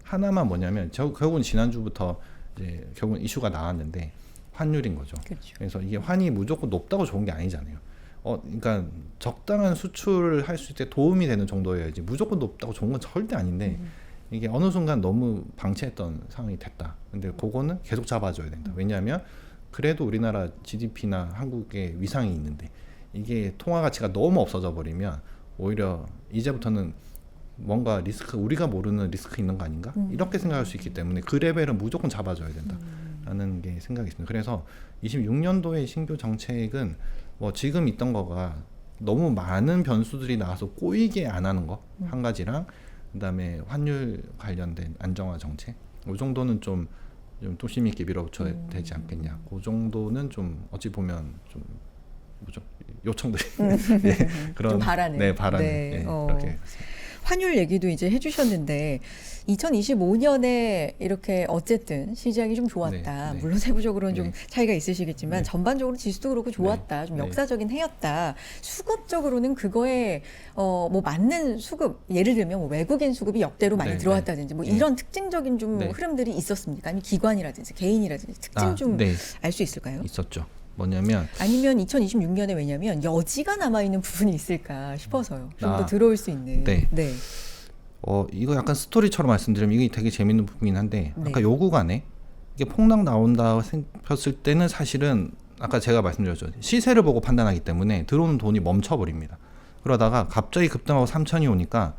하나만 뭐냐면 결국은 지난주부터 이제 결국은 이슈가 나왔는데 환율인 거죠. 그렇죠. 그래서 이게 환이 무조건 높다고 좋은 게 아니잖아요. 그러니까 적당한 수출을 할 수 있을 때 도움이 되는 정도여야지 무조건 높다고 좋은 건 절대 아닌데 이게 어느 순간 너무 방치했던 상황이 됐다. 근데 그거는 계속 잡아줘야 된다. 왜냐하면 그래도 우리나라 GDP나 한국의 위상이 있는데 이게 통화 가치가 너무 없어져 버리면 오히려 이제부터는 뭔가 리스크 우리가 모르는 리스크 있는 거 아닌가 이렇게 생각할 수 있기 때문에 그 레벨은 무조건 잡아줘야 된다라는 게 생각이 있습니다. 그래서 26년도의 신규 정책은 뭐 지금 있던 거가 너무 많은 변수들이 나와서 꼬이게 안 하는 거 한 가지랑 그다음에 환율 관련된 안정화 정책 이 정도는 좀 도심 있게 밀어붙여야 되지 않겠냐. 그 정도는 좀 어찌 보면 좀 뭐죠 요청들이 예, 그런 좀 바라는. 네 바라는 네. 예, 그렇게 환율 얘기도 이제 해주셨는데 2025년에 이렇게 어쨌든 시장이 좀 좋았다. 네, 네. 물론 세부적으로는 좀 네. 차이가 있으시겠지만 네. 전반적으로 지수도 그렇고 좋았다. 좀 네. 역사적인 해였다. 수급적으로는 그거에 뭐 맞는 수급 예를 들면 뭐 외국인 수급이 역대로 많이 네, 들어왔다든지 뭐 네. 이런 특징적인 좀 네. 흐름들이 있었습니까? 아니면 기관이라든지 개인이라든지 특징 좀 알 수 있을까요? 있었죠. 뭐냐면 아니면 2026년에 왜냐면 여지가 남아있는 부분이 있을까 싶어서요. 좀 더 들어올 수 있는. 네. 네. 이거 약간 스토리처럼 말씀드리면 이게 되게 재밌는 부분이긴 한데 네. 아까 요 구간에 이게 폭락 나온다 생각했을 때는 사실은 아까 제가 말씀드렸죠. 시세를 보고 판단하기 때문에 들어오는 돈이 멈춰버립니다. 그러다가 갑자기 급등하고 3천이 오니까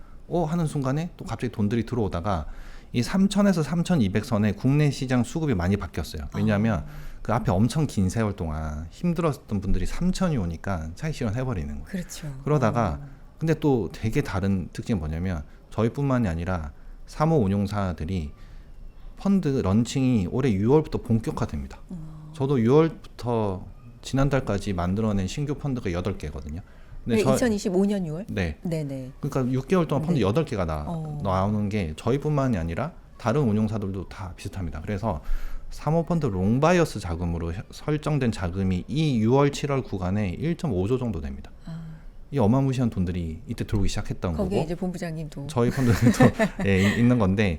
하는 순간에 또 갑자기 돈들이 들어오다가 이 3,000에서 3,200선에 국내 시장 수급이 많이 바뀌었어요. 왜냐하면 그 앞에 엄청 긴 세월 동안 힘들었던 분들이 3,000이 오니까 차익 실현해버리는 거예요. 그렇죠. 그러다가 근데 또 되게 다른 특징이 뭐냐면 저희뿐만이 아니라 사모 운용사들이 펀드 런칭이 올해 6월부터 본격화됩니다. 저도 6월부터 지난달까지 만들어낸 신규 펀드가 8개거든요. 네, 2025년 6월? 네. 네네. 그러니까 6개월 동안 펀드 네. 8개가 나오는 게 저희뿐만이 아니라 다른 운용사들도 다 비슷합니다. 그래서 사모펀드 롱바이어스 자금으로 설정된 자금이 이 6월, 7월 구간에 1.5조 정도 됩니다. 이 어마무시한 돈들이 이때 들어오기 시작했던 거기에 거고 이제 본부장님도 저희 펀드도 예, 있는 건데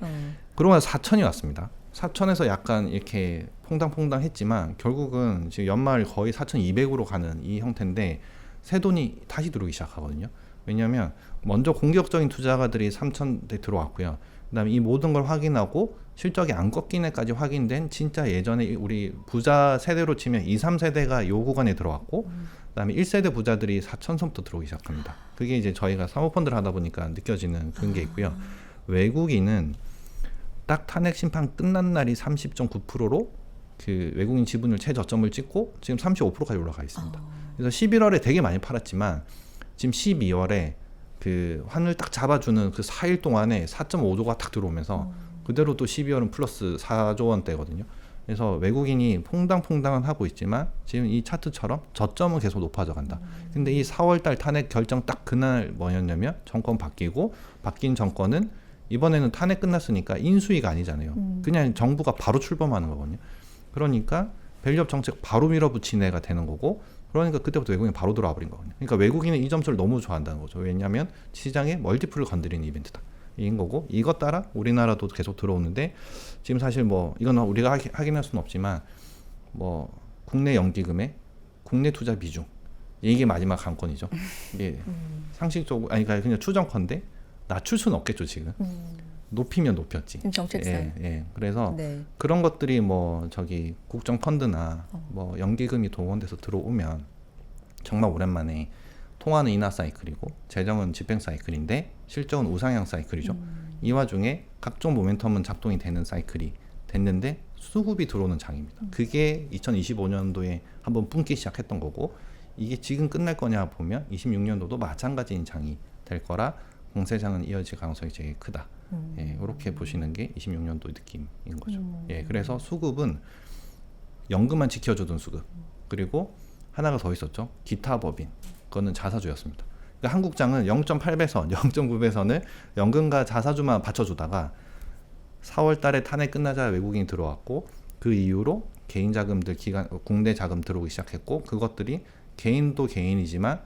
그러고 나서 4천이 왔습니다. 4천에서 약간 이렇게 퐁당퐁당 했지만 결국은 지금 연말 거의 4,200으로 가는 이 형태인데 새 돈이 다시 들어오기 시작하거든요. 왜냐하면 먼저 공격적인 투자가들이 3,000대 들어왔고요. 그다음에 이 모든 걸 확인하고 실적이 안 꺾인 애까지 확인된 진짜 예전에 우리 부자 세대로 치면 2, 3세대가 요 구간에 들어왔고 그다음에 1세대 부자들이 4,000선부터 들어오기 시작합니다. 그게 이제 저희가 사모펀드를 하다 보니까 느껴지는 그런 게 있고요. 외국인은 딱 탄핵 심판 끝난 날이 30.9%로 그 외국인 지분율 최저점을 찍고 지금 35%까지 올라가 있습니다. 그래서 11월에 되게 많이 팔았지만 지금 12월에 그 환을 딱 잡아주는 그 4일 동안에 4.5조가 딱 들어오면서 그대로 또 12월은 플러스 4조 원대거든요. 그래서 외국인이 퐁당퐁당은 하고 있지만 지금 이 차트처럼 저점은 계속 높아져 간다. 근데 이 4월달 탄핵 결정 딱 그날 뭐였냐면 정권 바뀌고 바뀐 정권은 이번에는 탄핵 끝났으니까 인수위가 아니잖아요. 그냥 정부가 바로 출범하는 거거든요. 그러니까 밸류업 정책 바로 밀어붙인 애가 되는 거고 그러니까 그때부터 외국인이 바로 들어와 버린 거거든요. 그러니까 외국인은 이 점수를 너무 좋아한다는 거죠. 왜냐하면 시장의 멀티플을 건드리는 이벤트다. 인 거고 이것 따라 우리나라도 계속 들어오는데 지금 사실 뭐 이건 우리가 확인할 수는 없지만 뭐 국내 연기금의 국내 투자 비중 이게 마지막 관건이죠. 이게 상식적으로 아니 그냥 추정컨대 낮출 수는 없겠죠 지금. 높이면 높였지. 정책상. 예. 그래서 네. 그런 것들이 뭐 저기 국정 펀드나 뭐 연기금이 동원돼서 들어오면 정말 오랜만에 통화는 인하 사이클이고 재정은 집행 사이클인데 실적은 우상향 사이클이죠. 이 와중에 각종 모멘텀은 작동이 되는 사이클이 됐는데 수급이 들어오는 장입니다. 그게 2025년도에 한번 뿜기 시작했던 거고 이게 지금 끝날 거냐 보면 26년도도 마찬가지인 장이 될 거라 공세장은 이어질 가능성이 제일 크다. 예, 이렇게 보시는 게 26년도 느낌인 거죠. 예, 그래서 수급은 연금만 지켜주던 수급 그리고 하나가 더 있었죠. 기타 법인 그거는 자사주였습니다. 그러니까 한국장은 0.8배선, 0.9배선을 연금과 자사주만 받쳐주다가 4월 달에 탄핵 끝나자 외국인이 들어왔고 그 이후로 개인 자금들 국내 자금 들어오기 시작했고 그것들이 개인도 개인이지만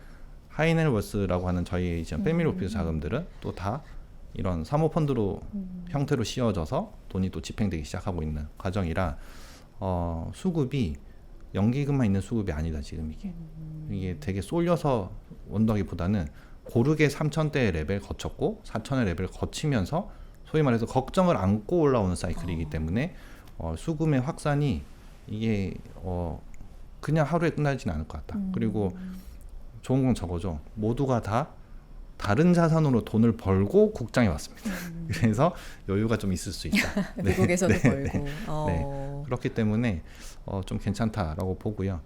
하이넷워스라고 하는 저희 이제 패밀리 오피스 자금들은 또 다 이런 사모펀드로 형태로 씌워져서 돈이 또 집행되기 시작하고 있는 과정이라 수급이 연기금만 있는 수급이 아니다 지금 이게 되게 쏠려서 온다기보다는 고르게 3,000대 레벨 거쳤고 4,000의 레벨 거치면서 소위 말해서 걱정을 안고 올라오는 사이클이기 때문에 수급의 확산이 이게 그냥 하루에 끝나지는 않을 것 같다. 그리고 좋은 건 저거죠. 모두가 다 다른 자산으로 돈을 벌고 국장에 왔습니다. 그래서 여유가 좀 있을 수 있다. 미국에서도 벌고. 네. 그렇기 때문에 좀 괜찮다라고 보고요.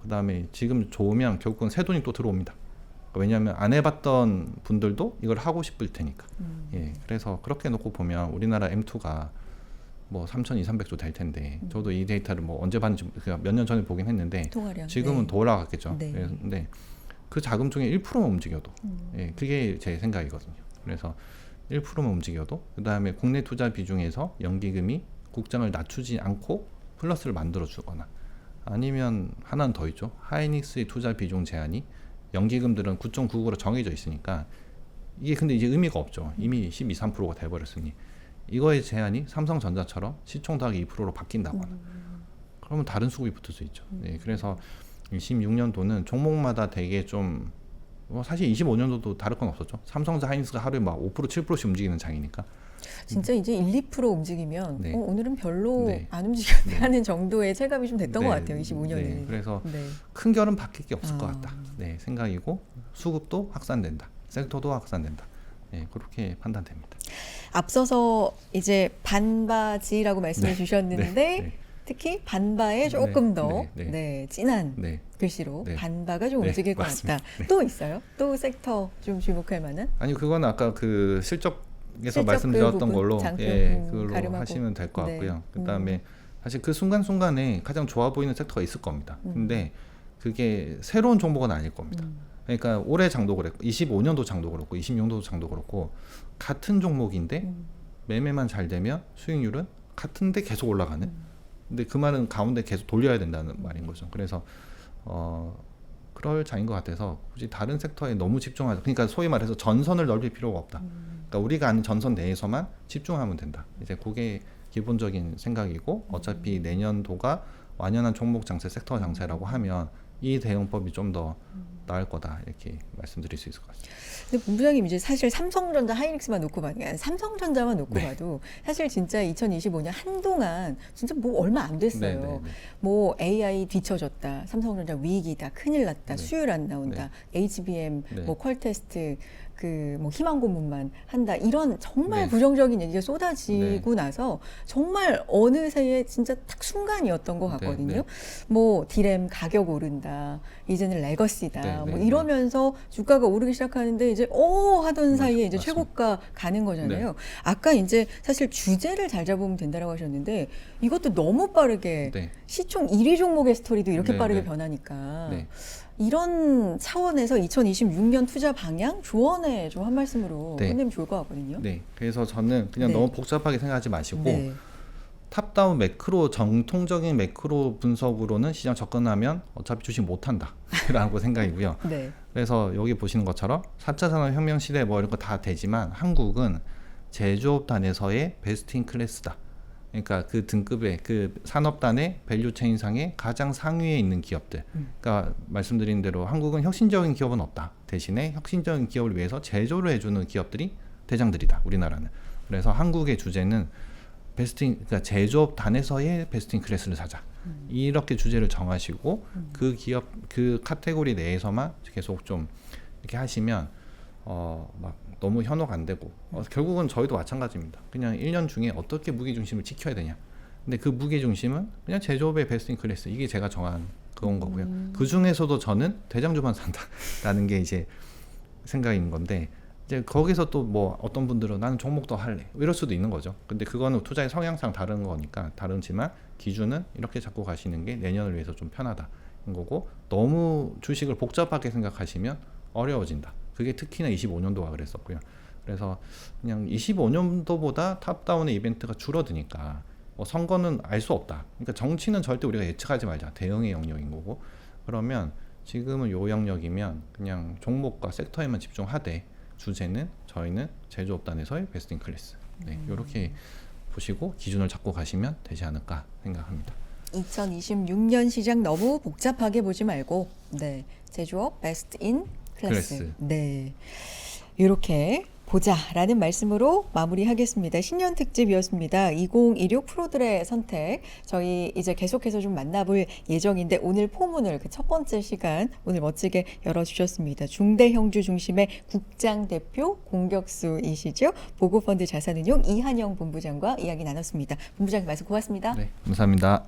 그다음에 지금 좋으면 결국은 새 돈이 또 들어옵니다. 왜냐하면 안 해봤던 분들도 이걸 하고 싶을 테니까. 예, 그래서 그렇게 놓고 보면 우리나라 M2가 뭐 3,200~300조 될 텐데 저도 이 데이터를 뭐 언제 봤는지 몇 년 전에 보긴 했는데 통화량. 지금은 네. 더 올라갔겠죠. 네. 근데 그 자금 중에 1%만 움직여도 예, 그게 제 생각이거든요. 그래서 1%만 움직여도 그 다음에 국내 투자 비중에서 연기금이 국장을 낮추지 않고 플러스를 만들어 주거나 아니면 하나는 더 있죠. 하이닉스의 투자 비중 제한이 연기금들은 9.99로 정해져 있으니까 이게 근데 이제 의미가 없죠. 이미 12, 3%가 돼버렸으니 이거의 제한이 삼성전자처럼 시총 더하기 2%로 바뀐다거나 그러면 다른 수급이 붙을 수 있죠. 예, 그래서 26년도는 종목마다 되게 좀 사실 25년도도 다를 건 없었죠. 삼성전자 하이닉스가 하루에 막 5%, 7%씩 움직이는 장이니까. 진짜 이제 1, 2% 움직이면 네. 오늘은 별로 네. 안 움직였네 하는 정도의 체감이 좀 됐던 것 같아요. 25년에. 네. 그래서 큰 결은 바뀔 게 없을 것 같다. 네, 생각이고 수급도 확산된다. 섹터도 확산된다. 네, 그렇게 판단됩니다. 앞서서 이제 반바지라고 말씀해 네, 주셨는데 네. 특히 반바에 조금 더 진한 네. 글씨로 네. 반바가 좀 네, 움직일 것 맞습니다. 같다. 또 있어요? 또 섹터 좀 주목할 만한? 아니 그건 아까 그 실적에서 실적 말씀드렸던 그 부분, 걸로 장표, 그걸로 가름하고. 하시면 될 것 네. 같고요. 그다음에 사실 그 순간순간에 가장 좋아 보이는 섹터가 있을 겁니다. 근데 그게 새로운 종목은 아닐 겁니다. 그러니까 올해 장도 그랬고 25년도 장도 그렇고 26년도 장도 그렇고 같은 종목인데 매매만 잘 되면 수익률은 같은데 계속 올라가는. 근데 그 말은 가운데 계속 돌려야 된다는 말인 거죠. 그래서 그럴 장인 것 같아서 굳이 다른 섹터에 너무 집중하자. 그러니까 소위 말해서 전선을 넓힐 필요가 없다. 그러니까 우리가 아는 전선 내에서만 집중하면 된다. 이제 그게 기본적인 생각이고 어차피 내년도가 완연한 종목 장세, 섹터 장세라고 하면 이 대응법이 좀 더 나을 거다 이렇게 말씀드릴 수 있을 것 같습니다. 근데 본부장님 이제 사실 삼성전자, 하이닉스만 놓고 봐도 삼성전자만 놓고 네. 봐도 사실 진짜 2025년 한동안 진짜 뭐 얼마 안 됐어요. 네. 뭐 AI 뒤쳐졌다, 삼성전자 위기다, 큰일 났다, 네. 수율 안 나온다, HBM, 네. 뭐 퀄테스트 그 뭐 희망 고문만 한다 이런 정말 네. 부정적인 얘기가 쏟아지고 나서 정말 어느새에 진짜 딱 순간이었던 것 같거든요. 네. 뭐 디램 가격 오른다, 이제는 레거시다, 네. 뭐 네. 이러면서 주가가 오르기 시작하는데 이제 하던 사이에 이제 맞습니다. 최고가 가는 거잖아요. 네. 아까 이제 사실 주제를 잘 잡으면 된다라고 하셨는데 이것도 너무 빠르게 네. 시총 1위 종목의 스토리도 이렇게 네, 빠르게 네. 변하니까 네. 이런 차원에서 2026년 투자 방향 조언에 좀 한 말씀으로 네. 끝내면 좋을 것 같거든요. 네. 그래서 저는 그냥 네. 너무 복잡하게 생각하지 마시고 네. 탑다운 매크로 정통적인 매크로 분석으로는 시장 접근하면 어차피 주식 못한다 라고 생각이고요. 네. 그래서 여기 보시는 것처럼 4차 산업혁명 시대 뭐 이런 거 다 되지만 한국은 제조업단에서의 베스트 인 클래스다. 그러니까 그 등급의 그 산업단의 밸류체인상의 가장 상위에 있는 기업들. 그러니까 말씀드린 대로 한국은 혁신적인 기업은 없다. 대신에 혁신적인 기업을 위해서 제조를 해주는 기업들이 대장들이다. 우리나라는. 그래서 한국의 주제는 그러니까 제조업단에서의 베스트 인 클래스를 사자. 이렇게 주제를 정하시고 그 기업 그 카테고리 내에서만 계속 좀 이렇게 하시면 막 너무 현혹 안 되고 결국은 저희도 마찬가지입니다. 그냥 1년 중에 어떻게 무게 중심을 지켜야 되냐. 근데 그 무게 중심은 그냥 제조업의 베스트 인 클래스 이게 제가 정한 그건 거고요. 그 중에서도 저는 대장주만 산다라는 게 이제 생각인 건데 이제 거기서 또 뭐 어떤 분들은 나는 종목 더 할래 이럴 수도 있는 거죠. 근데 그거는 투자의 성향상 다른 거니까 다르지만 기준은 이렇게 잡고 가시는 게 내년을 위해서 좀 편하다인 거고 너무 주식을 복잡하게 생각하시면 어려워진다. 그게 특히나 25년도가 그랬었고요. 그래서 그냥 25년도보다 탑다운의 이벤트가 줄어드니까 선거는 알 수 없다. 그러니까 정치는 절대 우리가 예측하지 말자. 대응의 영역인 거고 그러면 지금은 요 영역이면 그냥 종목과 섹터에만 집중하되 주제는 저희는 제조업단에서의 베스트 인 클래스. 네, 이렇게 보시고 기준을 잡고 가시면 되지 않을까 생각합니다. 2026년 시장 너무 복잡하게 보지 말고 제조업 베스트 인 클래스. 네. 이렇게 보자라는 말씀으로 마무리하겠습니다. 신년 특집이었습니다. 2026 프로들의 선택. 저희 이제 계속해서 좀 만나볼 예정인데 오늘 포문을 그 첫 번째 시간 오늘 멋지게 열어주셨습니다. 중대형주 중심의 국장 대표 공격수이시죠. 보고펀드 자산운용 이한영 본부장과 이야기 나눴습니다. 본부장님 말씀 고맙습니다. 네, 감사합니다.